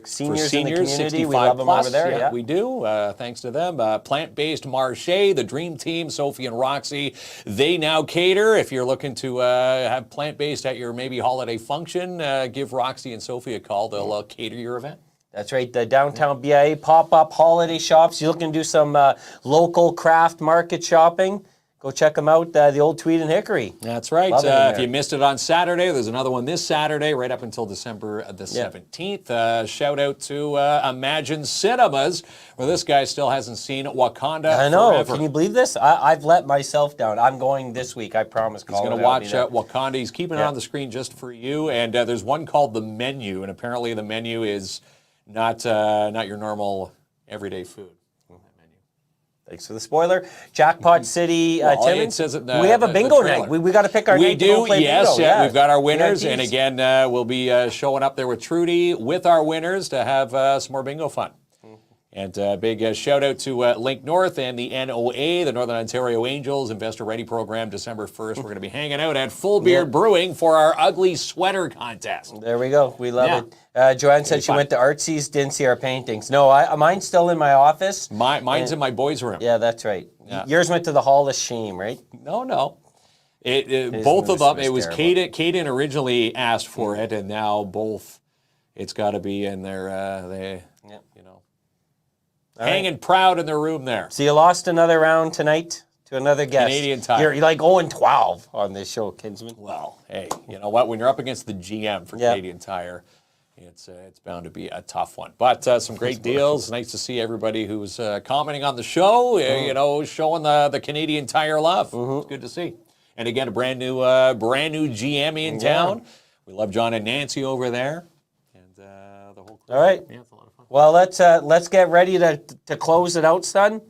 Speaker 1: seniors in the community. We love them over there.
Speaker 2: Yeah, we do. Thanks to them. Plant-Based Marché, the dream team, Sophie and Roxy, they now cater. If you're looking to have plant-based at your maybe holiday function, give Roxy and Sophie a call. They'll cater your event.
Speaker 1: That's right. The downtown BIA pop-up holiday shops. You're looking to do some local craft market shopping. Go check them out, the old Tweed and Hickory.
Speaker 2: That's right. If you missed it on Saturday, there's another one this Saturday, right up until December the 17th. Shout out to Imagine Cinemas, where this guy still hasn't seen Wakanda
Speaker 1: I know.
Speaker 2: Forever.
Speaker 1: Can you believe this? I've let myself down. I'm going this week, I promise.
Speaker 2: He's going to watch Wakanda. He's keeping it on the screen just for you. And there's one called The Menu, and apparently the menu is not your normal everyday food.
Speaker 1: Thanks for the spoiler. Jackpot City, Timmins. We have a bingo night. We got to pick our
Speaker 2: night. We do, yes.
Speaker 1: Yeah.
Speaker 2: We've got our winners. And again, we'll be showing up there with Trudy with our winners to have some more bingo fun. And big shout out to Link North and the NOA, the Northern Ontario Angels Investor Ready Program, December 1st. We're going to be hanging out at Full Beard Brewing for our ugly sweater contest.
Speaker 1: There we go. We love it. Joanne said she went to Artsy's, didn't see our paintings. No, mine's still in my office.
Speaker 2: Mine's in my boys' room.
Speaker 1: Yeah, that's right. Yeah. Yours went to the Hall of Shame, right?
Speaker 2: No. Both of them. It was Caden originally asked for it, and now both. It's got to be in their. Hanging proud in their room there.
Speaker 1: So you lost another round tonight to another guest.
Speaker 2: Canadian Tire.
Speaker 1: You're like 0-12 on this show, Kinsman.
Speaker 2: Well, hey, you know what? When you're up against the GM for Canadian Tire, it's bound to be a tough one. But some great deals. Nice to see everybody who's commenting on the show. Showing the Canadian Tire love. It's good to see. And again, a brand new GM in town. We love John and Nancy over there, and the whole crew.
Speaker 1: All right.
Speaker 2: Yeah, it's a lot of fun.
Speaker 1: Well, let's get ready to close it out, son.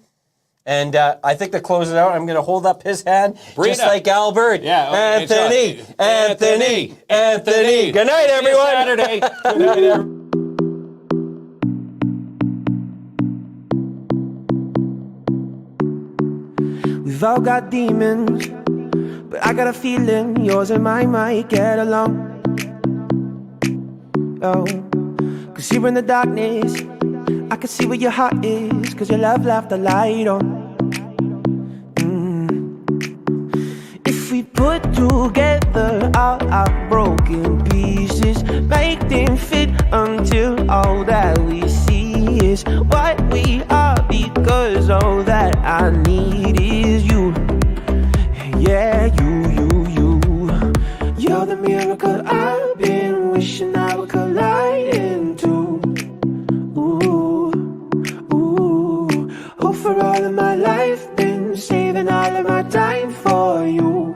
Speaker 1: And I think to close it out, I'm going to hold up his hand, just like Albert.
Speaker 2: Yeah,
Speaker 1: Anthony. Good night, everyone.
Speaker 2: Saturday. Good night, everyone.
Speaker 6: We've all got demons, but I got a feeling yours and mine might get along. Oh, 'cause here in the darkness, I can see where your heart is, 'cause your love left the light on. If we put together all our broken pieces, make them fit until all that we see is what we are, because all that I need is you. Yeah, you. You're the miracle I've been wishing I would collide into. Hope for all of my life, been saving all of my time for you.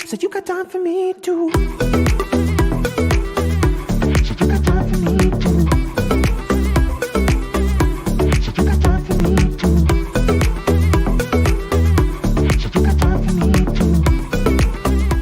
Speaker 6: So you got time for me too. So you got time for me too. So you got time for me too. So you got time for me too.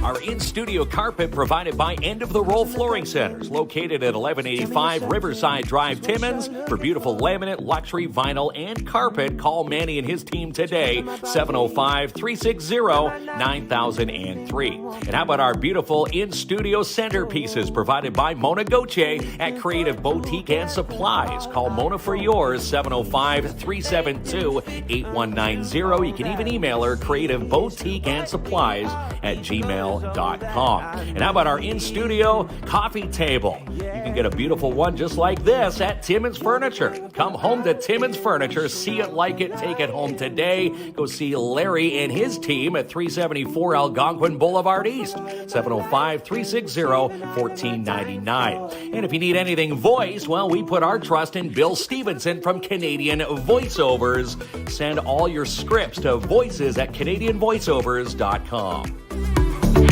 Speaker 5: Our in-studio carpet provided by End of the Roll Flooring Centers, located at 1185 Riverside Drive, Timmins. For beautiful laminate, luxury, vinyl, and carpet, call Manny and his team today, 705-360-9003. And how about our beautiful in-studio centerpieces provided by Mona Goche at Creative Boutique and Supplies. Call Mona for yours, 705-372-8190. You can even email her, creativeboutiqueandsupplies@gmail.com. And how about our in-studio coffee table? You can get a beautiful one just like this at Timmins Furniture. Come home to Timmins Furniture, see it, like it, take it home today. Go see Larry and his team at 374 Algonquin Boulevard East, 705-360-1499. And if you need anything voiced, well, we put our trust in Bill Stevenson from Canadian Voiceovers. Send all your scripts to voices@canadianvoiceovers.com.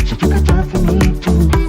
Speaker 7: said you got time for me too.